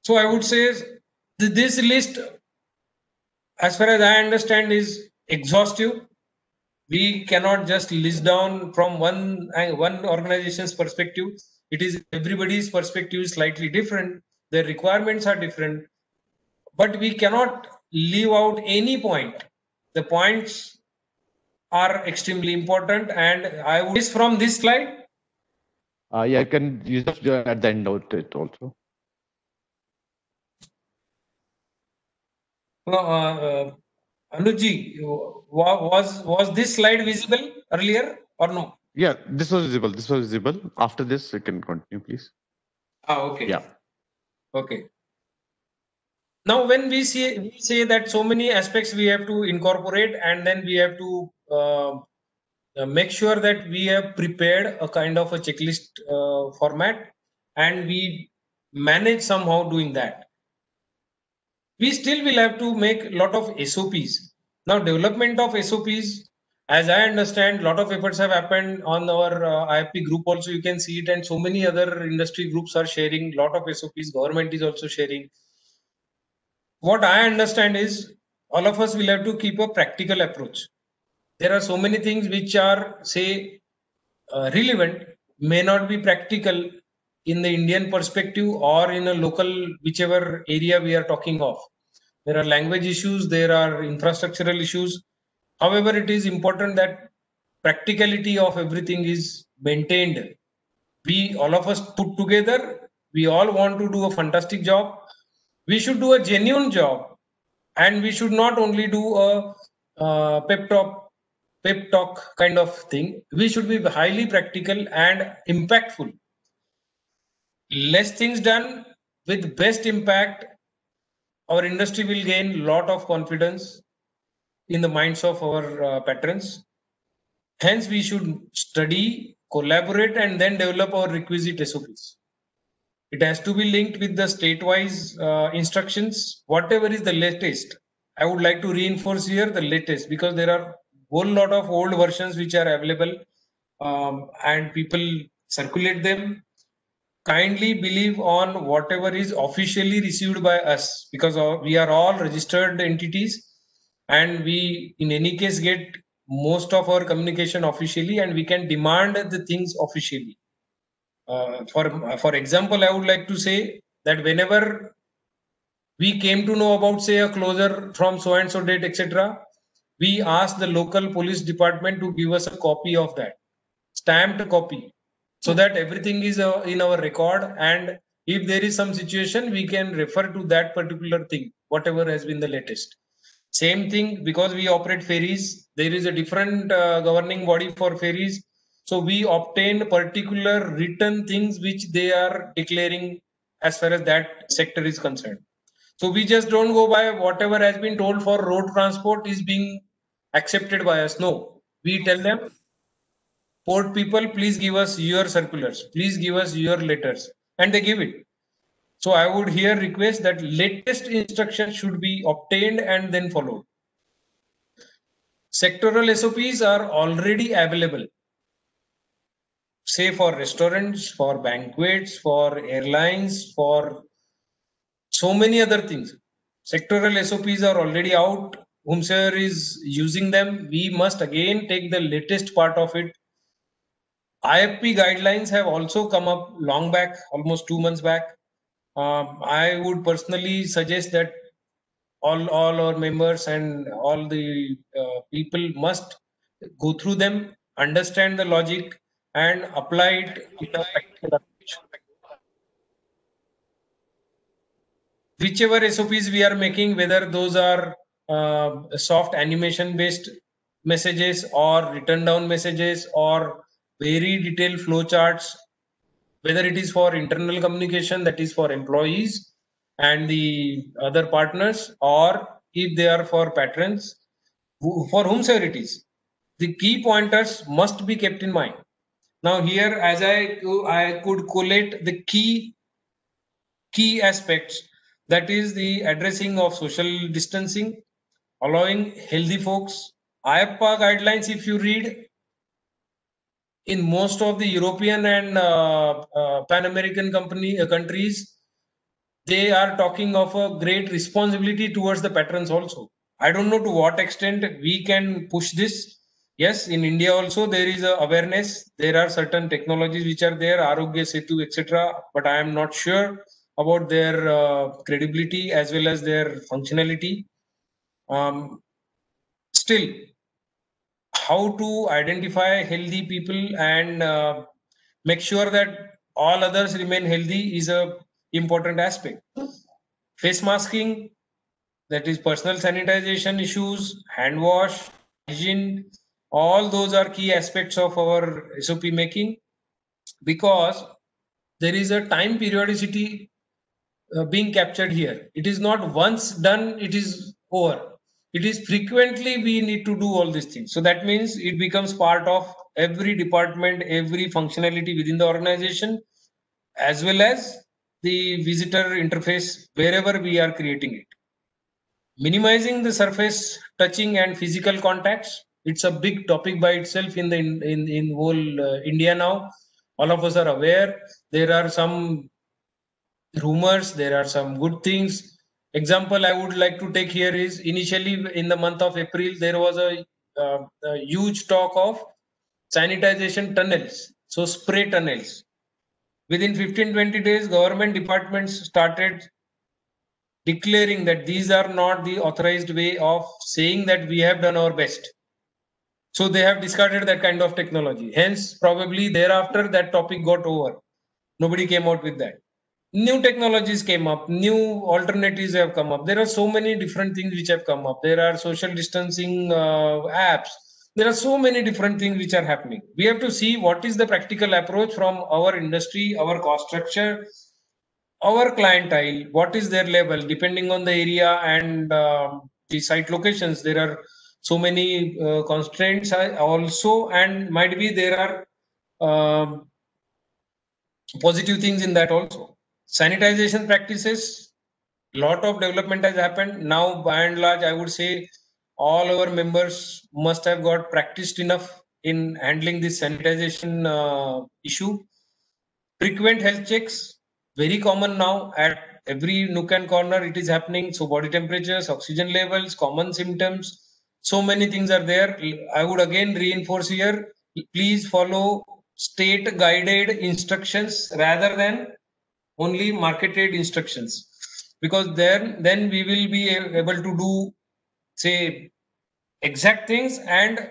So I would say this list, as far as I understand, is exhaustive. We cannot just list down from one organization's perspective. It is everybody's perspective is slightly different. Their requirements are different, but we cannot leave out any point. The points are extremely important, and I would from this slide. Yeah, you can use at the end note it also. Anuji, was this slide visible earlier or no? Yeah, this was visible. This was visible. After this, you can continue, please. Okay. Yeah. Okay. Now, when we say that so many aspects we have to incorporate, and then we have to make sure that we have prepared a kind of a checklist format, and we manage somehow doing that. We still will have to make a lot of SOPs. Now, development of SOPs, as I understand, a lot of efforts have happened on our IFP group also. You can see it, and so many other industry groups are sharing a lot of SOPs. Government is also sharing. What I understand is all of us will have to keep a practical approach. There are so many things which are, say, relevant, may not be practical in the Indian perspective or in a local, whichever area we are talking of. There are language issues, there are infrastructural issues. However, it is important that practicality of everything is maintained. We, all of us put together, we all want to do a fantastic job. We should do a genuine job, and we should not only do a pep talk kind of thing. We should be highly practical and impactful. Less things done with best impact, our industry will gain a lot of confidence in the minds of our patrons. Hence, we should study, collaborate, and then develop our requisite SOPs. It has to be linked with the state-wise instructions, whatever is the latest. I would like to reinforce here the latest, because there are a whole lot of old versions which are available, and people circulate them. Kindly believe on whatever is officially received by us, because we are all registered entities, and we in any case get most of our communication officially, and we can demand the things officially. For example, I would like to say that whenever we came to know about, say, a closure from so and so date, etc., we asked the local police department to give us a copy of that, stamped copy, so that everything is in our record, and if there is some situation, we can refer to that particular thing, whatever has been the latest. Same thing, because we operate ferries, there is a different governing body for ferries. So we obtain particular written things which they are declaring as far as that sector is concerned. So we just don't go by whatever has been told for road transport is being accepted by us. No, we tell them, port people, please give us your circulars, please give us your letters, and they give it. So I would here request that latest instructions should be obtained and then followed. Sectoral SOPs are already available, say for restaurants, for banquets, for airlines, for so many other things. Sectoral SOPs are already out. Whomsoever is using them, we must again take the latest part of it. IFP guidelines have also come up long back, almost 2 months back. I would personally suggest that all our members and all the people must go through them, understand the logic, and apply it in a practical approach. Whichever SOPs we are making, whether those are soft animation based messages or written down messages or very detailed flowcharts, whether it is for internal communication, that is for employees and the other partners, or if they are for patrons, for whomsoever it is, the key pointers must be kept in mind. Now here, as I could collate the key aspects, that is the addressing of social distancing, allowing healthy folks. IAPA guidelines, if you read, in most of the European and Pan American countries, they are talking of a great responsibility towards the patrons also. I don't know to what extent we can push this. Yes, in India also there is a awareness. There are certain technologies which are there, Arogya Setu, etc. But I am not sure about their credibility as well as their functionality. Still, how to identify healthy people and make sure that all others remain healthy is a important aspect. Face masking, that is personal sanitization issues, hand wash, hygiene, all those are key aspects of our SOP making, because there is a time periodicity being captured here. It is not once done, it is over. It is frequently we need to do all these things. So that means it becomes part of every department, every functionality within the organization, as well as the visitor interface wherever we are creating it. Minimizing the surface touching and physical contacts. It's a big topic by itself in the in whole India now. All of us are aware. There are some rumors, there are some good things. Example I would like to take here is initially in the month of April there was a huge talk of sanitization tunnels, so spray tunnels. Within 15-20 days, government departments started declaring that these are not the authorized way of saying that we have done our best. So they have discarded that kind of technology. Hence, probably thereafter that topic got over. Nobody came out with that. New technologies came up, new alternatives have come up. There are so many different things which have come up. There are social distancing apps. There are so many different things which are happening. We have to see what is the practical approach from our industry, our cost structure, our clientele, what is their level, depending on the area and the site locations. There are so many constraints also, and might be there are positive things in that also. Sanitization practices, lot of development has happened. Now, by and large, I would say all our members must have got practiced enough in handling this sanitization issue. Frequent health checks, very common now at every nook and corner. It is happening. So body temperatures, oxygen levels, common symptoms, so many things are there. I would again reinforce here, please follow state guided instructions rather than only marketed instructions, because then we will be able to do, say, exact things and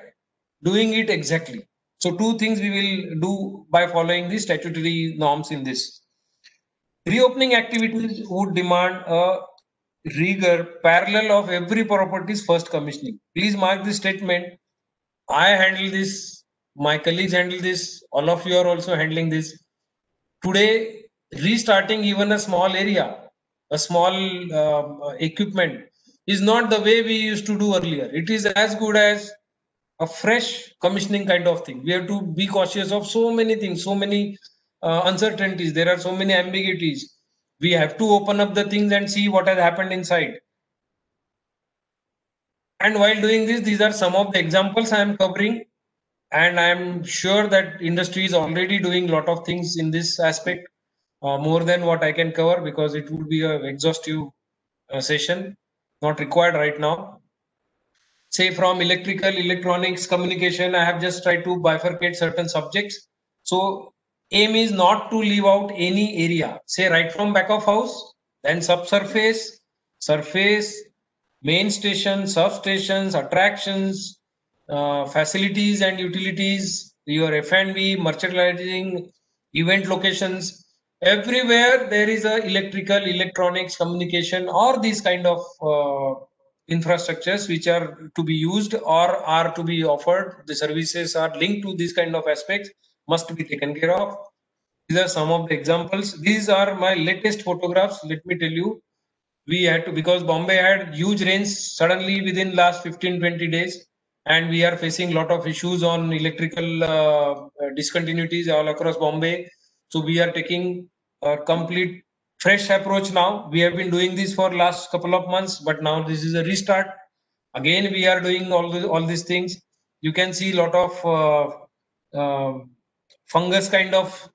doing it exactly. So two things we will do by following the statutory norms in this. Reopening activities would demand a rigor parallel of every property's first commissioning. Please mark this statement. I handle this, my colleagues handle this, all of you are also handling this. Today, restarting even a small area, a small equipment is not the way we used to do earlier. It is as good as a fresh commissioning kind of thing. We have to be cautious of so many things, so many uncertainties. There are so many ambiguities. We have to open up the things and see what has happened inside. And while doing this, these are some of the examples I am covering. And I am sure that industry is already doing a lot of things in this aspect, more than what I can cover, because it would be an exhaustive session, not required right now. Say from electrical, electronics, communication, I have just tried to bifurcate certain subjects. So aim is not to leave out any area, say right from back of house, then subsurface, surface, main station, substations, attractions, facilities and utilities, your F&B, merchandising, event locations. Everywhere there is a electrical, electronics, communication, or these kind of infrastructures which are to be used or are to be offered. The services are linked to these kind of aspects, must be taken care of. These are some of the examples. These are my latest photographs. Let me tell you, we had to, because Bombay had huge rains suddenly within last 15-20 days, and we are facing a lot of issues on electrical discontinuities all across Bombay. So we are taking a complete fresh approach now. We have been doing this for last couple of months, but now this is a restart. Again, we are doing all these things. You can see a lot of fungus kind of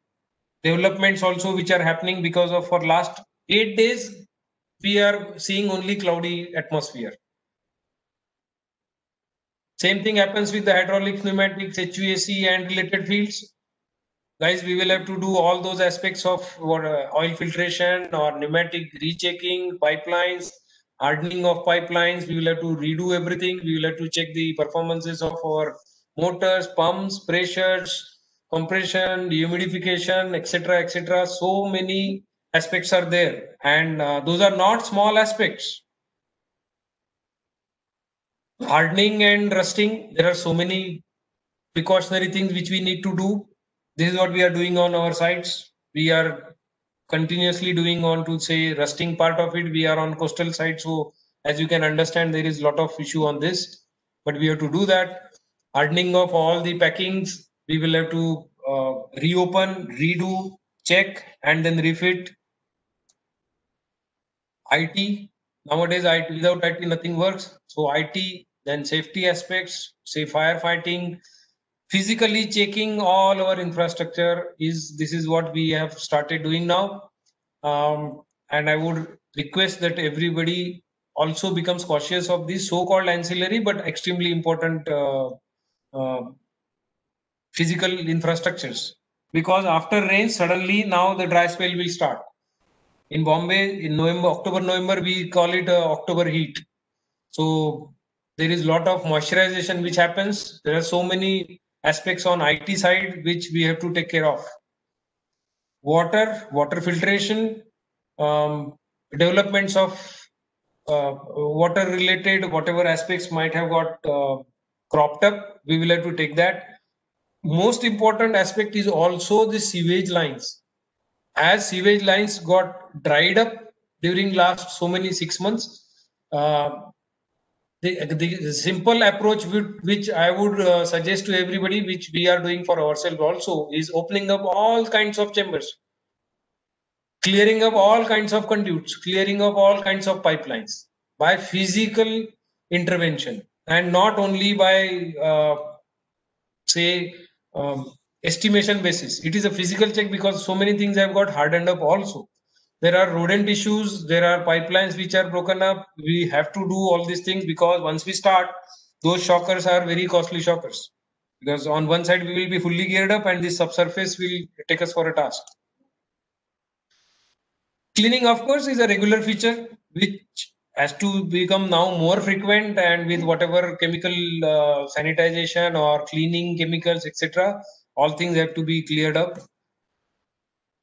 developments also which are happening, because of for last 8 days we are seeing only cloudy atmosphere. Same thing happens with the hydraulics, pneumatics, HVAC and related fields. Guys, we will have to do all those aspects of oil filtration or pneumatic rechecking, pipelines, hardening of pipelines. We will have to redo everything. We will have to check the performances of our motors, pumps, pressures, compression, dehumidification, etc., etc. So many aspects are there, and those are not small aspects. Hardening and rusting, there are so many precautionary things which we need to do. This is what we are doing on our sites. We are continuously doing on to say rusting part of it. We are on coastal side, so as you can understand, there is a lot of issue on this, but we have to do that. Hardening of all the packings, we will have to reopen, redo, check, and then refit. IT, nowadays IT, without IT nothing works. So IT Then safety aspects, say firefighting, physically checking all our infrastructure this is what we have started doing now. And I would request that everybody also becomes cautious of these so-called ancillary but extremely important physical infrastructures, because after rain suddenly now the dry spell will start. In Bombay, in October, November, we call it October heat. So there is a lot of moisturization which happens. There are so many aspects on IT side which we have to take care of. Water filtration, developments of water related, whatever aspects might have got cropped up, we will have to take that. Most important aspect is also the sewage lines. As sewage lines got dried up during last so many 6 months, the simple approach which I would suggest to everybody, which we are doing for ourselves also, is opening up all kinds of chambers, clearing up all kinds of conduits, clearing up all kinds of pipelines by physical intervention, and not only by say estimation basis. It is a physical check, because so many things have got hardened up also. There are rodent issues, there are pipelines which are broken up. We have to do all these things, because once we start, those shockers are very costly shockers, because on one side we will be fully geared up and this subsurface will take us for a task. Cleaning, of course, is a regular feature which has to become now more frequent, and with whatever chemical sanitization or cleaning chemicals, etc., all things have to be cleared up.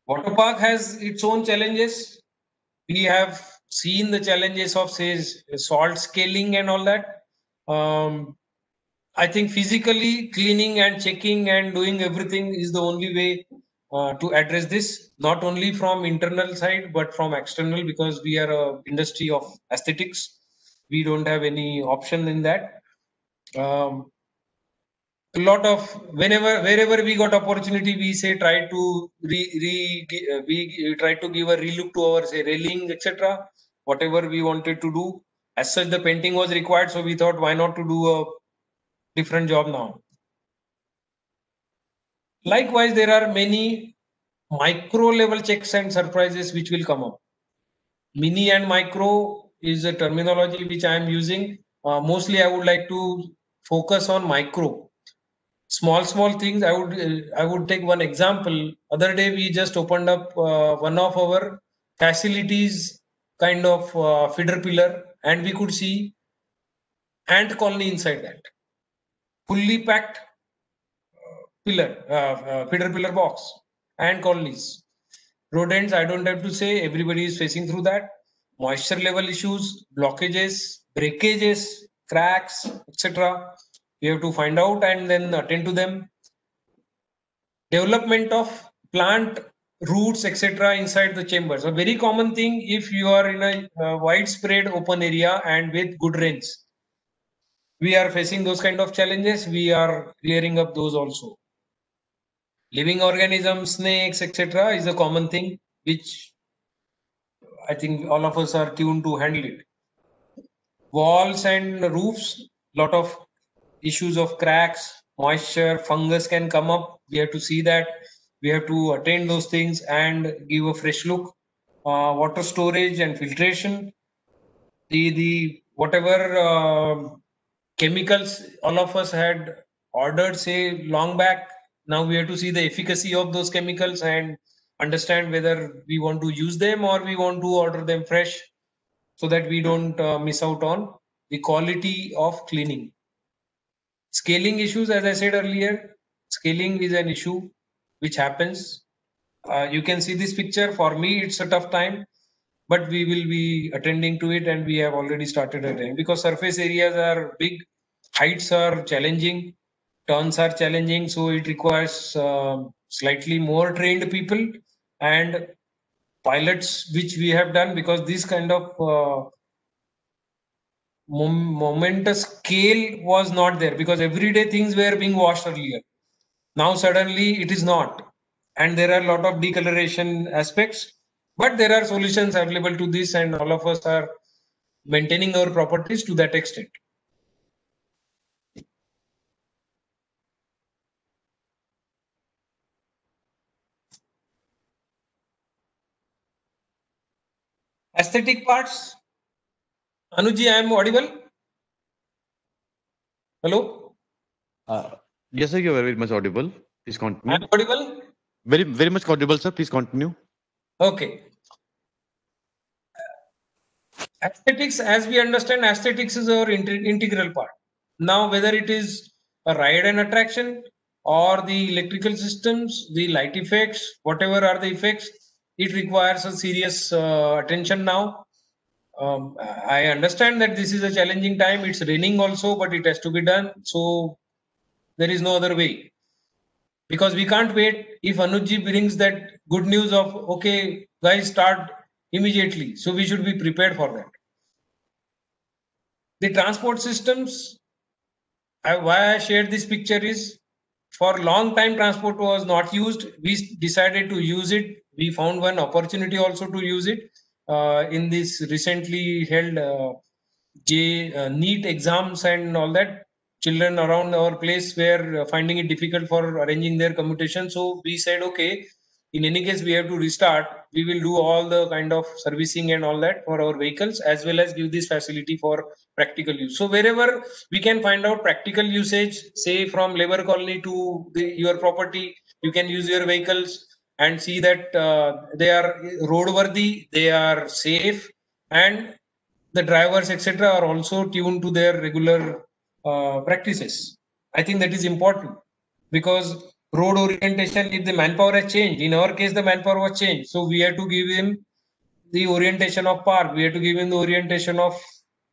Water park has its own challenges. We have seen the challenges of, say, salt scaling and all that. I think physically cleaning and checking and doing everything is the only way to address this, not only from internal side but from external, because we are a industry of aesthetics. We don't have any option in that. A lot of wherever we got opportunity, we say try to we try to give a relook to our, say, railings, etc. Whatever we wanted to do. As such, the painting was required, so we thought, why not to do a different job now. Likewise, there are many micro level checks and surprises which will come up. Mini and micro is a terminology which I am using. Mostly I would like to focus on micro. Small things. I would take one example. Other day we just opened up one of our facilities kind of feeder pillar, and we could see ant colony inside that. Fully packed feeder pillar box, ant colonies. Rodents, I don't have to say, everybody is facing through that. Moisture level issues, blockages, breakages, cracks, etc. We have to find out and then attend to them. Development of plant roots, etc. inside the chambers. A very common thing if you are in a widespread open area and with good rains. We are facing those kind of challenges. We are clearing up those also. Living organisms, snakes, etc. is a common thing which I think all of us are tuned to handle it. Walls and roofs, lot of issues of cracks, moisture, fungus can come up. We have to see that. We have to attend those things and give a fresh look. Water storage and filtration. The whatever chemicals all of us had ordered, say, long back. Now we have to see the efficacy of those chemicals and understand whether we want to use them or we want to order them fresh, so that we don't miss out on the quality of cleaning. Scaling issues, as I said earlier, scaling is an issue which happens. You can see this picture. For me, it's a tough time, but we will be attending to it, and we have already started attending, because surface areas are big, heights are challenging, turns are challenging, so it requires slightly more trained people and pilots, which we have done, because this kind of momentous scale was not there, because everyday things were being washed earlier. Now suddenly it is not, and there are a lot of decoloration aspects, but there are solutions available to this, and all of us are maintaining our properties to that extent. Aesthetic parts. Anuji, I am audible? Hello? Yes, sir, you are very much audible. Please continue. I am audible? Very much audible, sir. Please continue. Okay. Aesthetics, as we understand, aesthetics is our integral part. Now, whether it is a ride and attraction or the electrical systems, the light effects, whatever are the effects, it requires a serious attention now. I understand that this is a challenging time. It's raining also, but it has to be done. So there is no other way. Because we can't wait if Anuj brings that good news of, okay, guys, start immediately. So we should be prepared for that. The transport systems, why I shared this picture is, for long time transport was not used. We decided to use it. We found one opportunity also to use it in this recently held NEET exams and all that. Children around our place were finding it difficult for arranging their commutation. So we said, okay, in any case, we have to restart. We will do all the kind of servicing and all that for our vehicles, as well as give this facility for practical use. So wherever we can find out practical usage, say from labor colony to your property, you can use your vehicles and see that they are roadworthy, they are safe, and the drivers, etc., are also tuned to their regular practices. I think that is important, because road orientation, if the manpower has changed, in our case the manpower was changed, so we have to give him the orientation of park, we have to give him the orientation of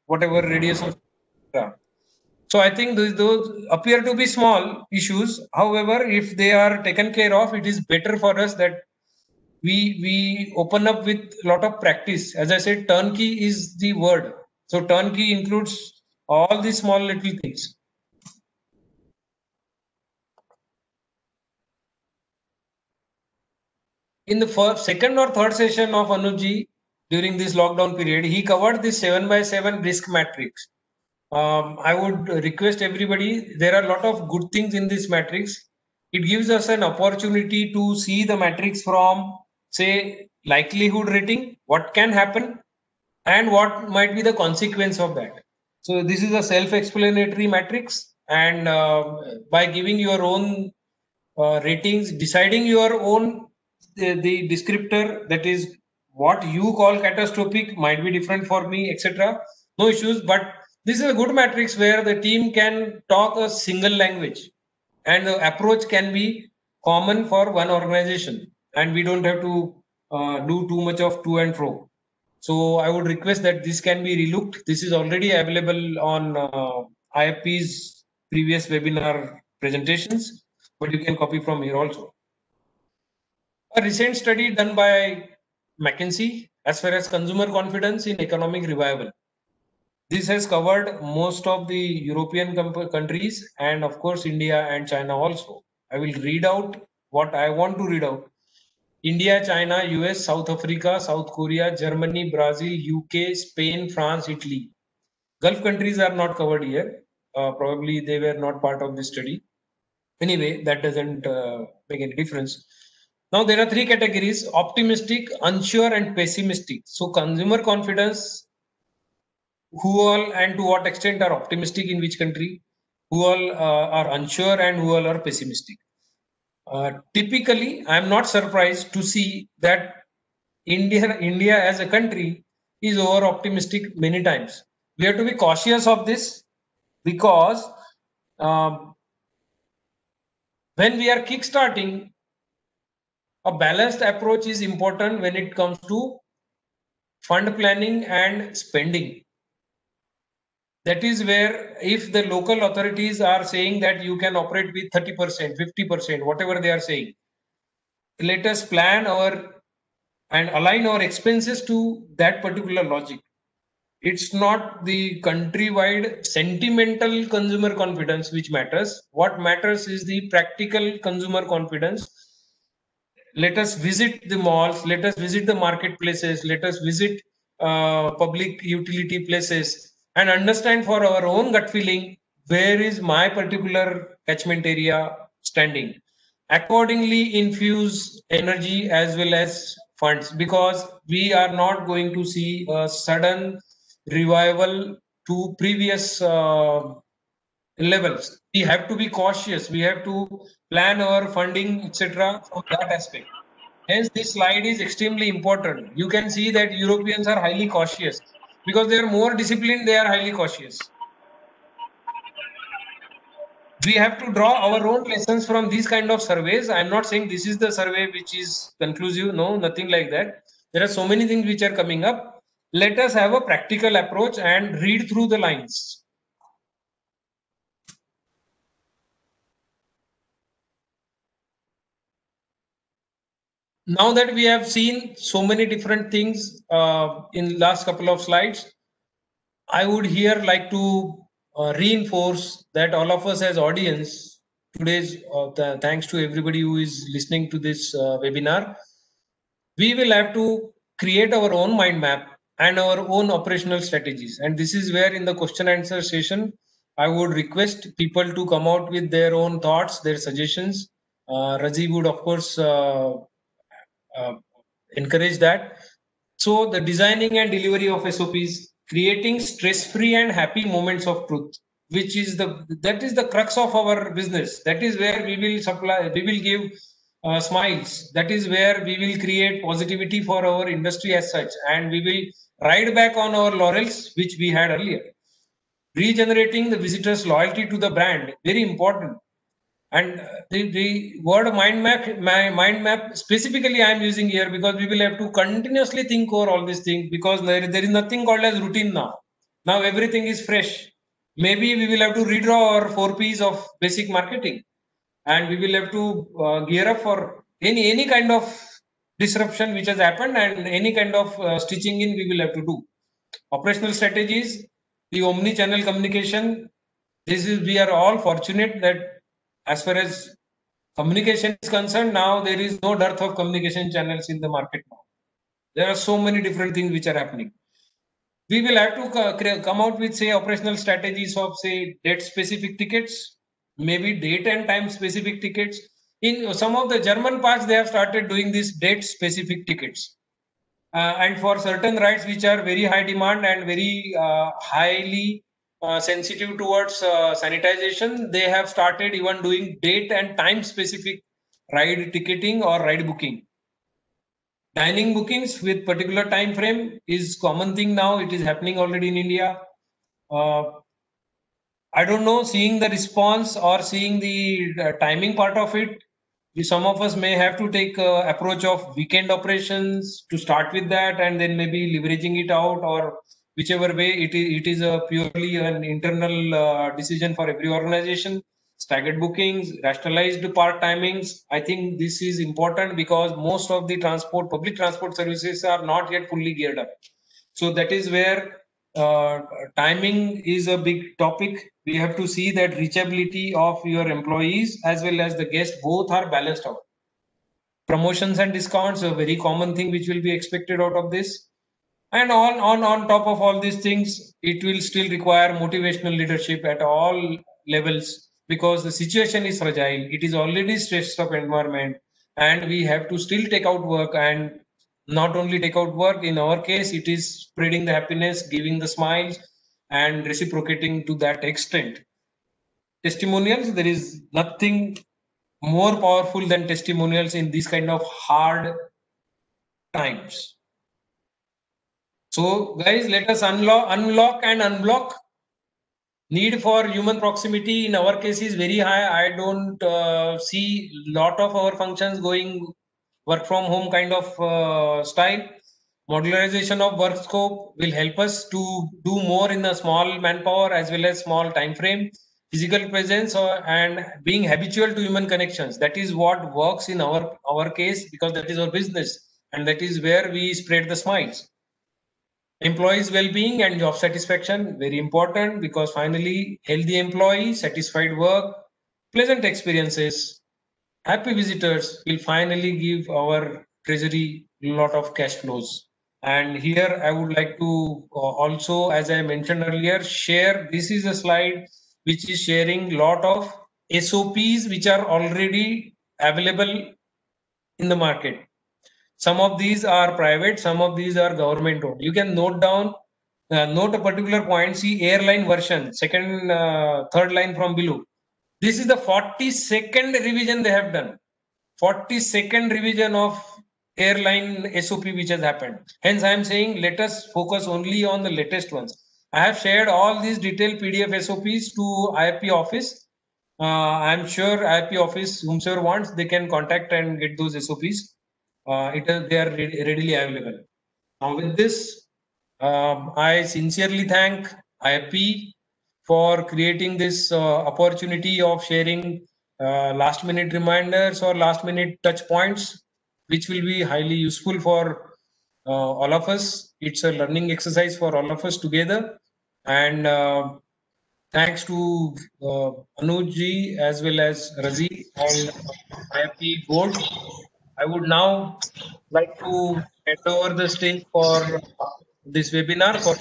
whatever radius of. So I think those appear to be small issues. However, if they are taken care of, it is better for us that we open up with a lot of practice. As I said, turnkey is the word. So turnkey includes all these small little things. In the second or third session of Anuj during this lockdown period, he covered this 7x7 risk matrix. I would request everybody, there are a lot of good things in this matrix. It gives us an opportunity to see the matrix from, say, likelihood rating, what can happen, and what might be the consequence of that. So this is a self-explanatory matrix, and by giving your own ratings, deciding your own the descriptor, that is what you call catastrophic might be different for me, etc. No issues, but this is a good matrix where the team can talk a single language, and the approach can be common for one organization, and we don't have to do too much of to and fro. So I would request that this can be relooked. This is already available on IFP's previous webinar presentations, but you can copy from here also. A recent study done by McKinsey as far as consumer confidence in economic revival. This has covered most of the European countries and of course India and China also. I will read out what I want to read out. India, China, US, South Africa, South Korea, Germany, Brazil, UK, Spain, France, Italy. Gulf countries are not covered here. Probably they were not part of this study. Anyway, that doesn't make any difference. Now there are three categories: optimistic, unsure, and pessimistic. So consumer confidence, who all and to what extent are optimistic in which country, who all are unsure, and who all are pessimistic. Typically, I am not surprised to see that India as a country is over optimistic many times. We have to be cautious of this, because when we are kickstarting, a balanced approach is important when it comes to fund planning and spending. That is where, if the local authorities are saying that you can operate with 30%, 50%, whatever they are saying, let us plan and align our expenses to that particular logic. It's not the countrywide sentimental consumer confidence which matters. What matters is the practical consumer confidence. Let us visit the malls, let us visit the marketplaces, let us visit public utility places and understand for our own gut feeling, where is my particular catchment area standing. Accordingly, infuse energy as well as funds, because we are not going to see a sudden revival to previous levels. We have to be cautious. We have to plan our funding, etc. from that aspect. Hence, this slide is extremely important. You can see that Europeans are highly cautious because they are more disciplined. They are highly cautious. We have to draw our own lessons from these kind of surveys. I'm not saying this is the survey which is conclusive. No, nothing like that. There are so many things which are coming up. Let us have a practical approach and read through the lines. Now that we have seen so many different things in last couple of slides, I would here like to reinforce that all of us as audience, today's thanks to everybody who is listening to this webinar, we will have to create our own mind map and our own operational strategies. And this is where in the question answer session, I would request people to come out with their own thoughts, their suggestions. Raji would of course encourage that. So the designing and delivery of SOPs, creating stress-free and happy moments of truth, which is that is the crux of our business. That is where we will supply, we will give smiles. That is where we will create positivity for our industry as such, and we will ride back on our laurels which we had earlier. Regenerating the visitors' loyalty to the brand, very important. And the word mind map specifically I am using here because we will have to continuously think over all these things, because there is nothing called as routine now. Now everything is fresh. Maybe we will have to redraw our 4 P's of basic marketing, and we will have to gear up for any kind of disruption which has happened, and any kind of stitching in we will have to do. Operational strategies, the omni-channel communication. This is, we are all fortunate that as far as communication is concerned, now there is no dearth of communication channels in the market now. There are so many different things which are happening. We will have to come out with, say, operational strategies of, say, date specific tickets, maybe date and time specific tickets. In some of the German parts, they have started doing these date specific tickets. And for certain rides which are very high demand and very highly sensitive towards sanitization, they have started even doing date and time specific ride ticketing or ride booking. Dining bookings with particular time frame is common thing now. It is happening already in India. I don't know, seeing the response or seeing the timing part of it, some of us may have to take approach of weekend operations to start with that, and then maybe leveraging it out, or whichever way it is a purely an internal decision for every organization. Staggered bookings, rationalized park timings. I think this is important because most of the public transport services are not yet fully geared up. So that is where timing is a big topic. We have to see that reachability of your employees as well as the guests both are balanced out. Promotions and discounts, a very common thing which will be expected out of this. And on top of all these things, it will still require motivational leadership at all levels, because the situation is fragile. It is already stressed up environment, and we have to still take out work, and not only take out work. In our case, it is spreading the happiness, giving the smiles, and reciprocating to that extent. Testimonials, there is nothing more powerful than testimonials in these kind of hard times. So guys, let us unlock and unblock. Need for human proximity in our case is very high. I don't see lot of our functions going work from home kind of style. Modularization of work scope will help us to do more in a small manpower as well as small time frame. Physical presence and being habitual to human connections. That is what works in our case, because that is our business, and that is where we spread the smiles. Employees well-being and job satisfaction, very important, because finally healthy employee, satisfied work, pleasant experiences, happy visitors will finally give our treasury a lot of cash flows. And here I would like to also, as I mentioned earlier, share, this is a slide which is sharing lot of SOPs which are already available in the market. Some of these are private, some of these are government owned. You can note down, note a particular point, see airline version, second, third line from below. This is the 42nd revision they have done. 42nd revision of airline SOP which has happened. Hence, I am saying let us focus only on the latest ones. I have shared all these detailed PDF SOPs to IFP office. I'm sure IFP office, whomsoever wants, they can contact and get those SOPs. They are readily available. Now, with this, I sincerely thank IFP for creating this opportunity of sharing last minute reminders or last minute touch points, which will be highly useful for all of us. It's a learning exercise for all of us together. And thanks to Anuj ji as well as Razi and IFP board. I would now like to hand over the stage for this webinar for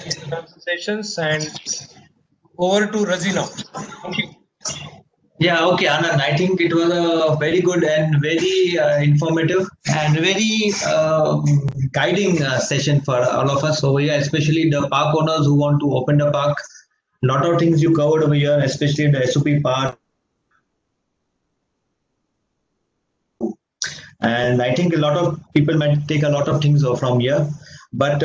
sessions, and over to Razi now. Thank you. Yeah, okay, Anand. I think it was a very good and very informative and very guiding session for all of us over here, especially the park owners who want to open the park. A lot of things you covered over here, especially the SOP part. And I think a lot of people might take a lot of things from here. But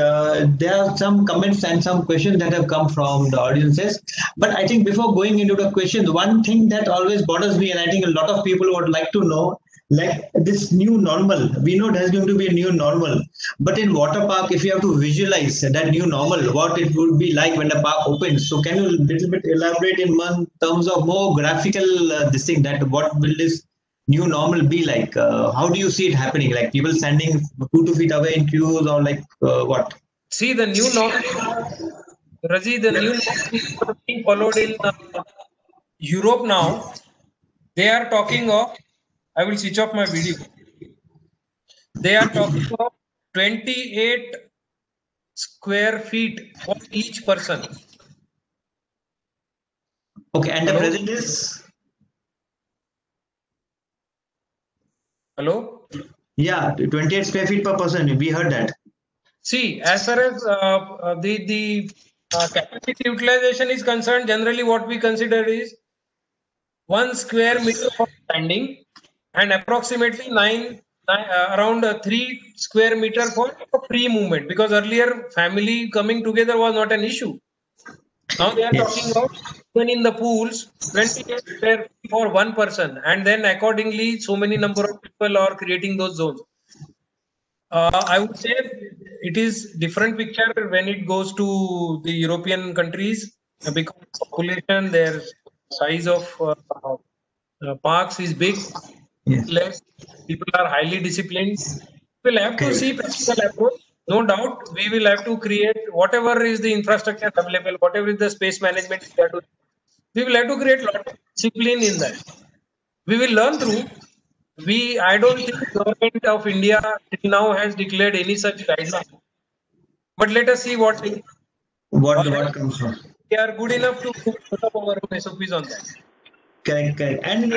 there are some comments and some questions that have come from the audiences. But I think before going into the questions, one thing that always bothers me, and I think a lot of people would like to know, like this new normal, we know there's going to be a new normal. But in water park, if you have to visualize that new normal, what it would be like when the park opens. So can you a little bit elaborate in terms of more graphical this thing, that what will this new normal be like? How do you see it happening? Like people standing 2 feet away in queues, or like what? See, the new normal, Razi, the new normal is being followed in Europe now. They are talking of, I will switch off my video. They are talking of 28 square feet for each person. Okay, and the present is? Hello? Yeah, 28 square feet per person. We heard that. See, as far as the capacity utilization is concerned, generally what we consider is 1 square meter for standing and approximately around 3 square meter for free movement, because earlier family coming together was not an issue. Now they are talking about even in the pools, 28 square feet for one person, and then accordingly so many number of people are creating those zones. I would say it is different picture when it goes to the European countries, because population, their size of parks is big. Yes. Less people are highly disciplined. We'll have to see practical approach. No doubt, we will have to create whatever is the infrastructure available, whatever is the space management we will have to create a lot of discipline in that. We will learn through. I don't think the government of India till now has declared any such guideline. But let us see what comes from. We are good enough to put up our own SOPs on that. Correct. And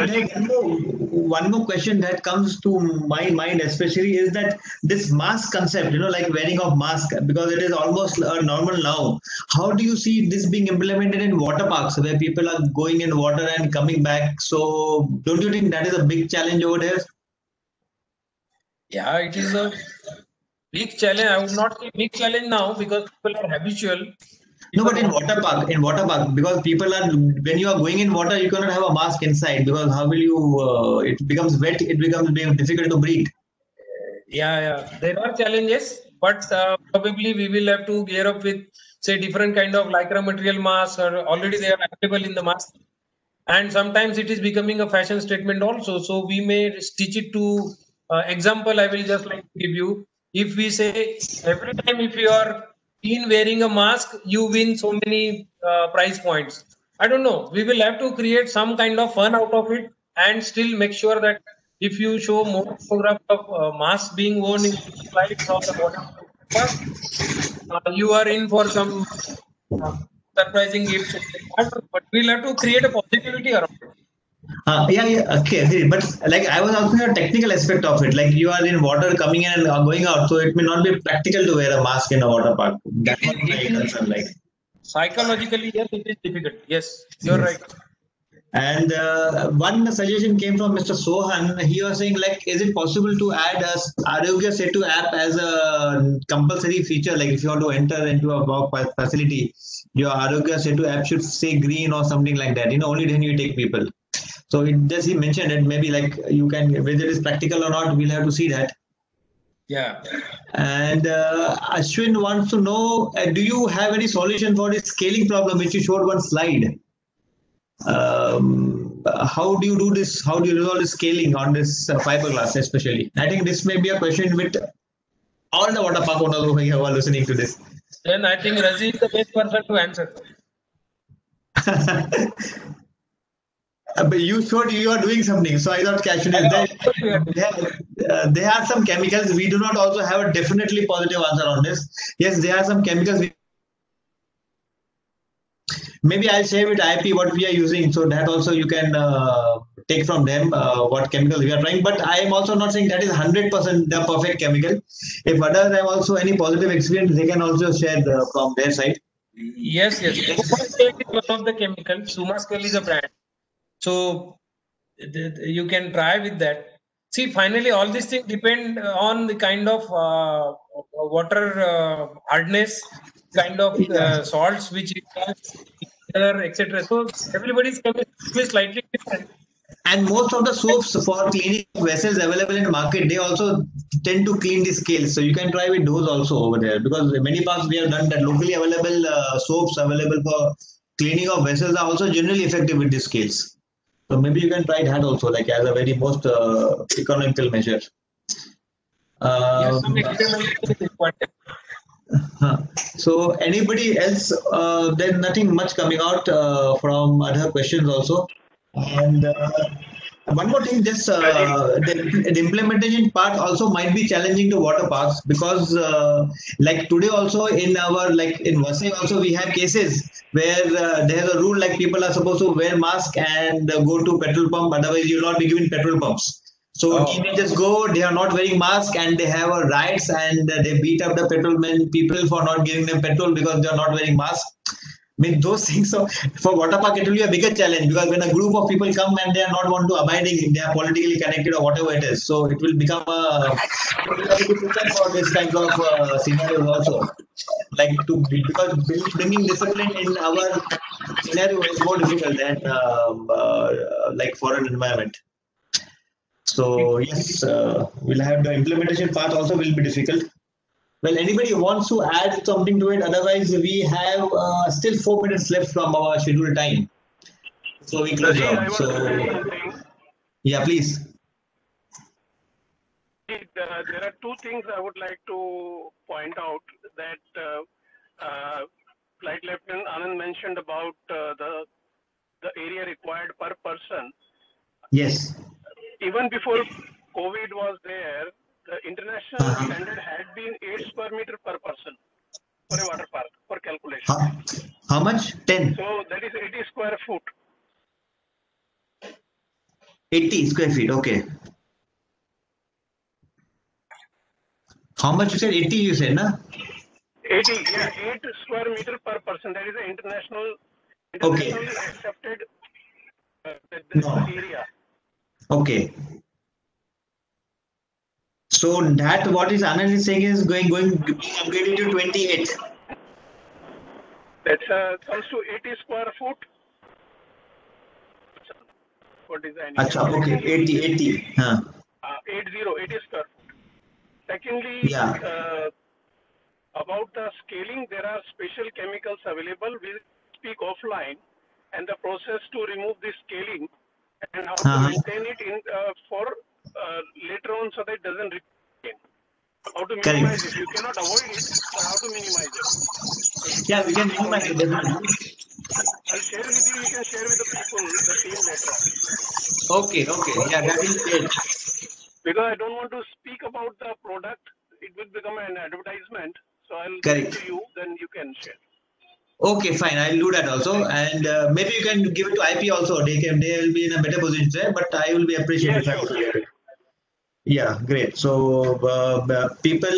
one more question that comes to my mind, especially, is that this mask concept, like wearing of mask, because it is almost normal now. How do you see this being implemented in water parks, where people are going in water and coming back? So don't you think that is a big challenge over there? Yeah, it is a big challenge. I would not say big challenge now, because people are habitual. No, but in water park, because people are, when you are going in water, you cannot have a mask inside, because how will you, it becomes wet, it becomes difficult to breathe. Yeah. There are challenges, but probably we will have to gear up with, say, different kind of lycra material masks, or already they are available in the mask. And sometimes it is becoming a fashion statement also. So we may stitch it to example. I will just like to give you. If we say every time if you are seen wearing a mask, you win so many prize points. I don't know. We will have to create some kind of fun out of it, and still make sure that if you show more photographs of masks being worn in flights or whatever, you are in for some surprising gifts. But we'll have to create a positivity around it. Yeah, okay, agreed. But like I was asking a technical aspect of it. Like you are in water coming in and going out, so it may not be practical to wear a mask in a water park. That was my It is concern. Like, psychologically, yes, it is difficult. Yes, you're yes. right. And one suggestion came from Mr. Sohan. He was saying, like, is it possible to add a Arogya Setu app as a compulsory feature? Like, if you want to enter into a work facility, your Arogya Setu app should say green or something like that. Only then you take people. So it just he mentioned it. Maybe like you can, whether it is practical or not, we'll have to see that. Yeah. And Ashwin wants to know, do you have any solution for this scaling problem which you showed one slide? How do you do this? How do you resolve the scaling on this fiberglass, especially? I think this may be a question with all the water park owners who are listening to this. Then I think Razi is the best person to answer. But you showed you are doing something, so I thought Ashwin is there. There are some chemicals. We do not also have a definitely positive answer on this. Yes, there are some chemicals. Maybe I'll share with IP what we are using, so that also you can take from them what chemicals we are trying. But I am also not saying that is 100% the perfect chemical. If others have also any positive experience, they can also share from their side. Yes. Sumascale is one of the chemicals. Sumascale is a brand. So you can try with that. See, finally, all these things depend on the kind of water hardness, kind of salts which it has, etc. So everybody's chemistry is slightly different. And most of the soaps for cleaning vessels available in the market, they also tend to clean the scales. So you can try with those also over there, because many parts we have done that locally available soaps available for cleaning of vessels are also generally effective with the scales. So maybe you can try that also, like as a very most economical measure. Yes, some experimentation is required. So anybody else? There's nothing much coming out from other questions also. And one more thing, just the implementation part also might be challenging to water parks, because like today also in our, like in Vasai also we have cases where there's a rule like people are supposed to wear mask and go to petrol pump, otherwise you will not be given petrol pumps. So teenagers go, they are not wearing mask and they have a riots and they beat up the petrolmen people for not giving them petrol because they are not wearing mask. I mean, those things. So for water park, it will be a bigger challenge, because when a group of people come and they are not want to abiding, they are politically connected or whatever it is. So it will become a for this kind of scenarios also. Like because bringing discipline in our scenario is more difficult than like foreign environment. So yes, we'll have the implementation part also will be difficult. Well, anybody wants to add something to it? Otherwise, we have still 4 minutes left from our scheduled time. So we close down. So yeah, please. There are two things I would like to point out that Flight Lieutenant Anand mentioned about the area required per person. Yes. Even before COVID was there, the international standard had been 8 square meter per person for a water park for calculation. How much? 10. So that is 80 square foot. 80 square feet. Okay. How much you said? 80 you said, na? 80, yeah, 8 square meter per person. That is the internationally accepted area. Okay. So that what is Anand is saying is being upgraded to 28. That comes to 80 square foot for designing. Achha, okay, 80. 80 square foot. Secondly, about the scaling, there are special chemicals available. We'll speak offline, and the process to remove this scaling and how to maintain it for later on, so that it doesn't repeat. How to minimize it? You cannot avoid it, but how to minimize it? Yeah, we can minimize it definitely. I'll share with you. You can share with the people, the team later on. Okay. Yeah, that is great. Because I don't want to speak about the product, it will become an advertisement. So I'll give it to you, then you can share. Okay, fine. I'll do that also, and maybe you can give it to IP also. They will be in a better position there, but I will be appreciative. Yeah, If I sure, could sure. get it. Yeah, great. So people,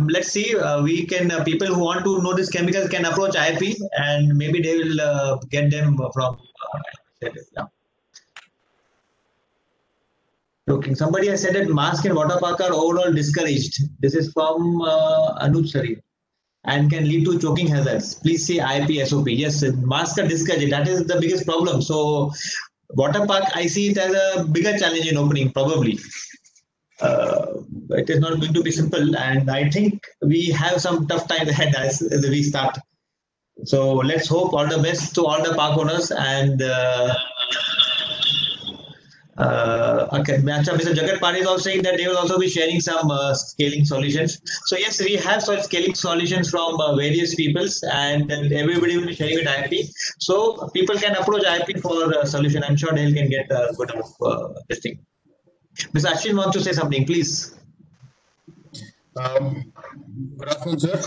let's see. We can people who want to know these chemicals can approach IP, and maybe they will get them from. Yeah. Okay. Somebody has said that mask and water park are overall discouraged. This is from Anuj Sari and can lead to choking hazards. Please see IP SOP. Yes, masks are discouraged. That is the biggest problem. So water park, I see it as a bigger challenge in opening probably. It is not going to be simple, and I think we have some tough time ahead as we start. So let's hope all the best to all the park owners and. Okay, Mr. Jagat Pari is also saying that they will also be sharing some scaling solutions. So yes, we have such scaling solutions from various peoples, and everybody will be sharing with IP. So people can approach IP for a solution. I'm sure they can get a good of this thing. Mr. Ashwin wants to say something, please. Good afternoon, sir.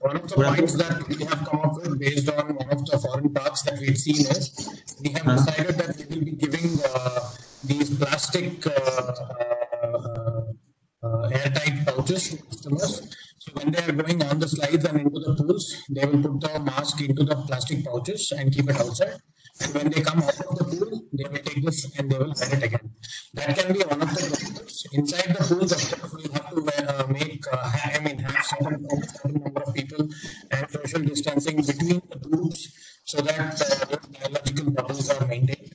One of the points that we have come up with based on one of the foreign parks that we've seen is we have decided that we will be giving these plastic airtight pouches to customers. So when they are going on the slides and into the pools, they will put the mask into the plastic pouches and keep it outside. And when they come out of the pool, they will take this and they will wear it again. That can be one of the benefits. Inside the pools, of course, we'll have to have certain number of people and social distancing between the groups so that biological bubbles are maintained.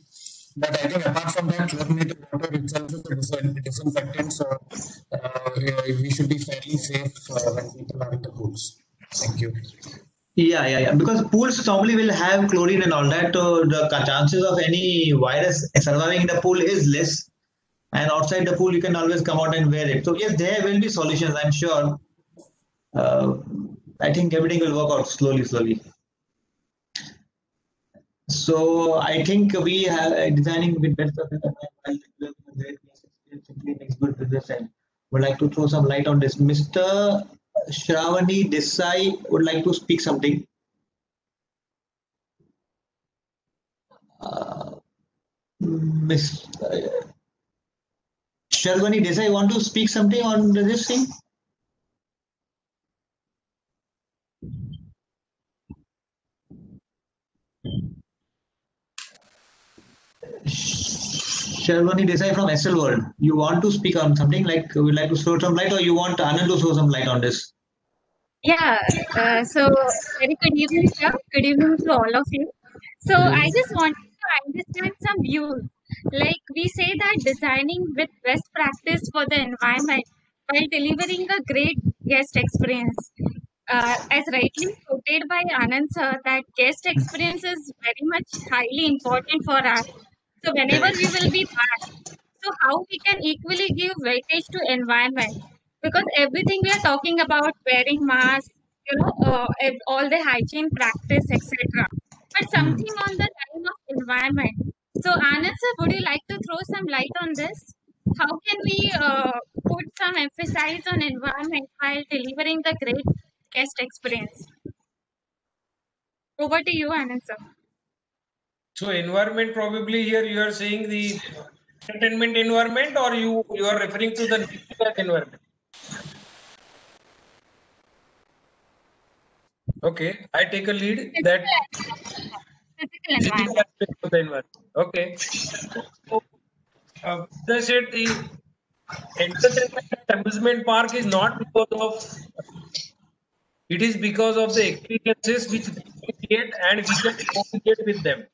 But I think apart from that, chlorinated water itself is a disinfectant, so we should be fairly safe when people are in the pools. Thank you. Yeah. Because pools normally will have chlorine and all that, so the chances of any virus surviving in the pool is less. And outside the pool, you can always come out and wear it. So yes, there will be solutions, I'm sure. I think everything will work out slowly. So I think we have designing with best of simply makes good business and would like to throw some light on this. Mr. Shravani Desai would like to speak something. Miss Shravani Desai, want to speak something on this thing? Sharwani Desai from SL World. You want to speak on something like would like to throw some light, or you want Anand to throw some light on this? Yeah, so very good evening, sir. Good evening to all of you. So I just wanted to understand some views. Like we say that designing with best practice for the environment while delivering a great guest experience. As rightly quoted by Anand sir, that guest experience is very much highly important for us. So whenever we will be back, so how we can equally give weightage to environment? Because everything we are talking about wearing masks, all the hygiene practice, etc. But something on the line of environment. So Anand sir, would you like to throw some light on this? How can we put some emphasis on environment while delivering the great guest experience? Over to you, Anand sir. So environment, probably here you are saying the entertainment environment, or you are referring to the natural environment? Okay, I take a lead that Physical environment. aspect of the environment. Okay. So, they said the entertainment and amusement park is not because of, it is because of the experiences which we create and we can communicate with them.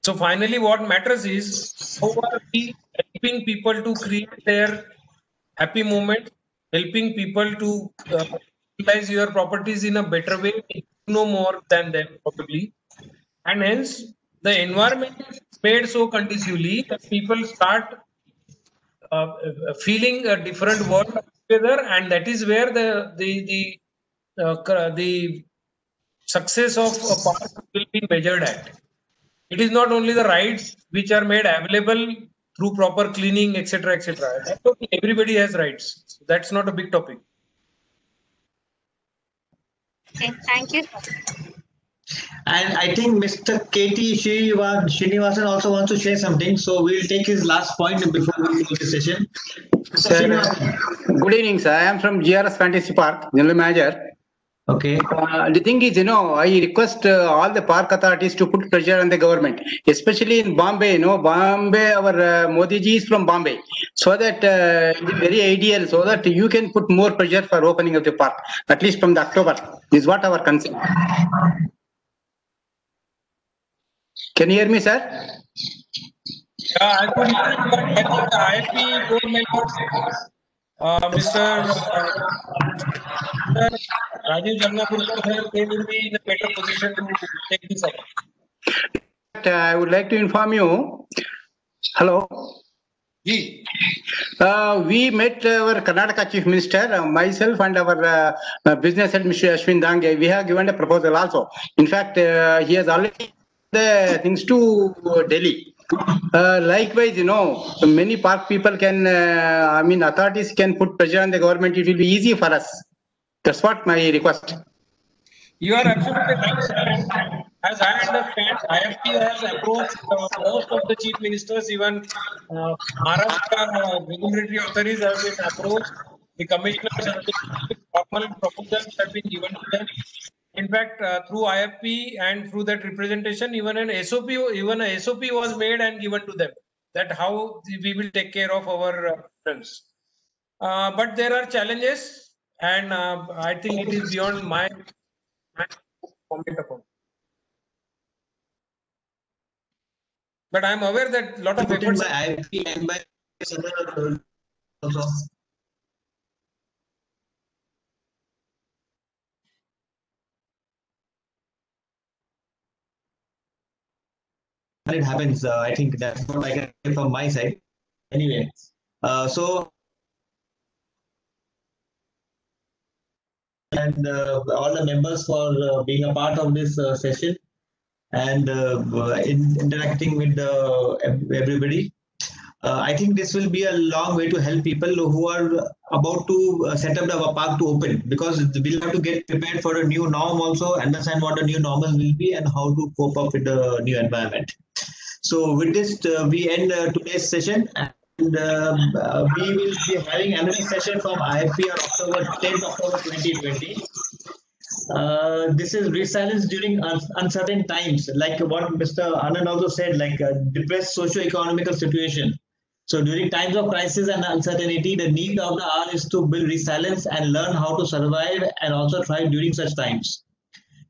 So finally, what matters is how are we helping people to create their happy moments, helping people to utilize your properties in a better way, you know more than them probably, and hence the environment is made so conducively that people start feeling a different world together, and that is where the success of a park will be measured at. It is not only the rights which are made available through proper cleaning, etc., etc. Everybody has rights. So that's not a big topic. Okay, thank you, sir. And I think Mr. KT Srinivasan also wants to share something. So we'll take his last point before we close the session. Mr. Sir, Srinivasan. good evening, sir. I am from GRS Fantasy Park, General Manager. Okay. The thing is, I request all the park authorities to put pressure on the government, especially in Bombay. Bombay, our Modi ji is from Bombay, so that it is very ideal, so that you can put more pressure for opening of the park, at least from the October. Is what our concern. Can you hear me, sir? I could hear you, but I think the IFP board members, Mr. Rajiv Jamnapurkar, sir, they will be in a better position to take this up. I would like to inform you. Hello. Ji. We met our Karnataka Chief Minister, myself and our business head, Mr. Ashwin Dange. We have given a proposal also. In fact, he has already the things to Delhi. Likewise, many park people can, authorities can put pressure on the government. It will be easy for us. That's what my request. You are absolutely right, sir. As I understand, IFP has approached most of the chief ministers, even Maharashtra regulatory authorities have been approached. The commissioners have been, formal proposals have been given to them. In fact, through IFP and through that representation, even a SOP was made and given to them. That how we will take care of our friends. But there are challenges, and I think it is beyond my comment upon. But I am aware that a lot of efforts by IFP and by also. It happens. I think that's what I can say from my side. Anyway, so and all the members for being a part of this session and interacting with everybody. I think this will be a long way to help people who are about to set up the park to open, because we'll have to get prepared for a new norm also, understand what the new normal will be and how to cope up with the new environment. So with this, we end today's session, and we will be having another session from IFP on 10th October 2020. This is resilience during uncertain times, like what Mr. Anand also said, like a depressed socio-economical situation. So during times of crisis and uncertainty, the need of the hour is to build resilience and learn how to survive and also thrive during such times.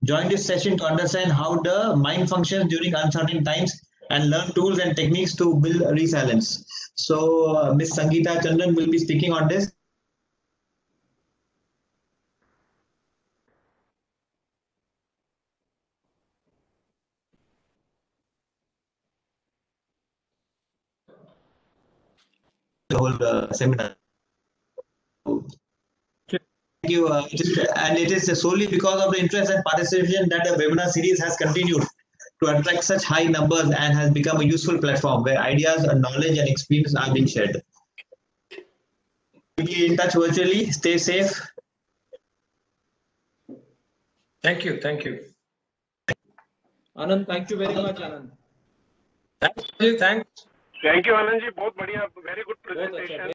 Join this session to understand how the mind functions during uncertain times and learn tools and techniques to build resilience. So Ms. Sangeeta Chandan will be speaking on this. The whole seminar. Thank you. And it is solely because of the interest and participation that the webinar series has continued to attract such high numbers and has become a useful platform where ideas, knowledge, and experience are being shared. Be in touch virtually. Stay safe. Thank you. Thank you. Anand, thank you very much, Anand. Thanks. Thank you, Anand ji. बहुत बढ़िया, very good presentation.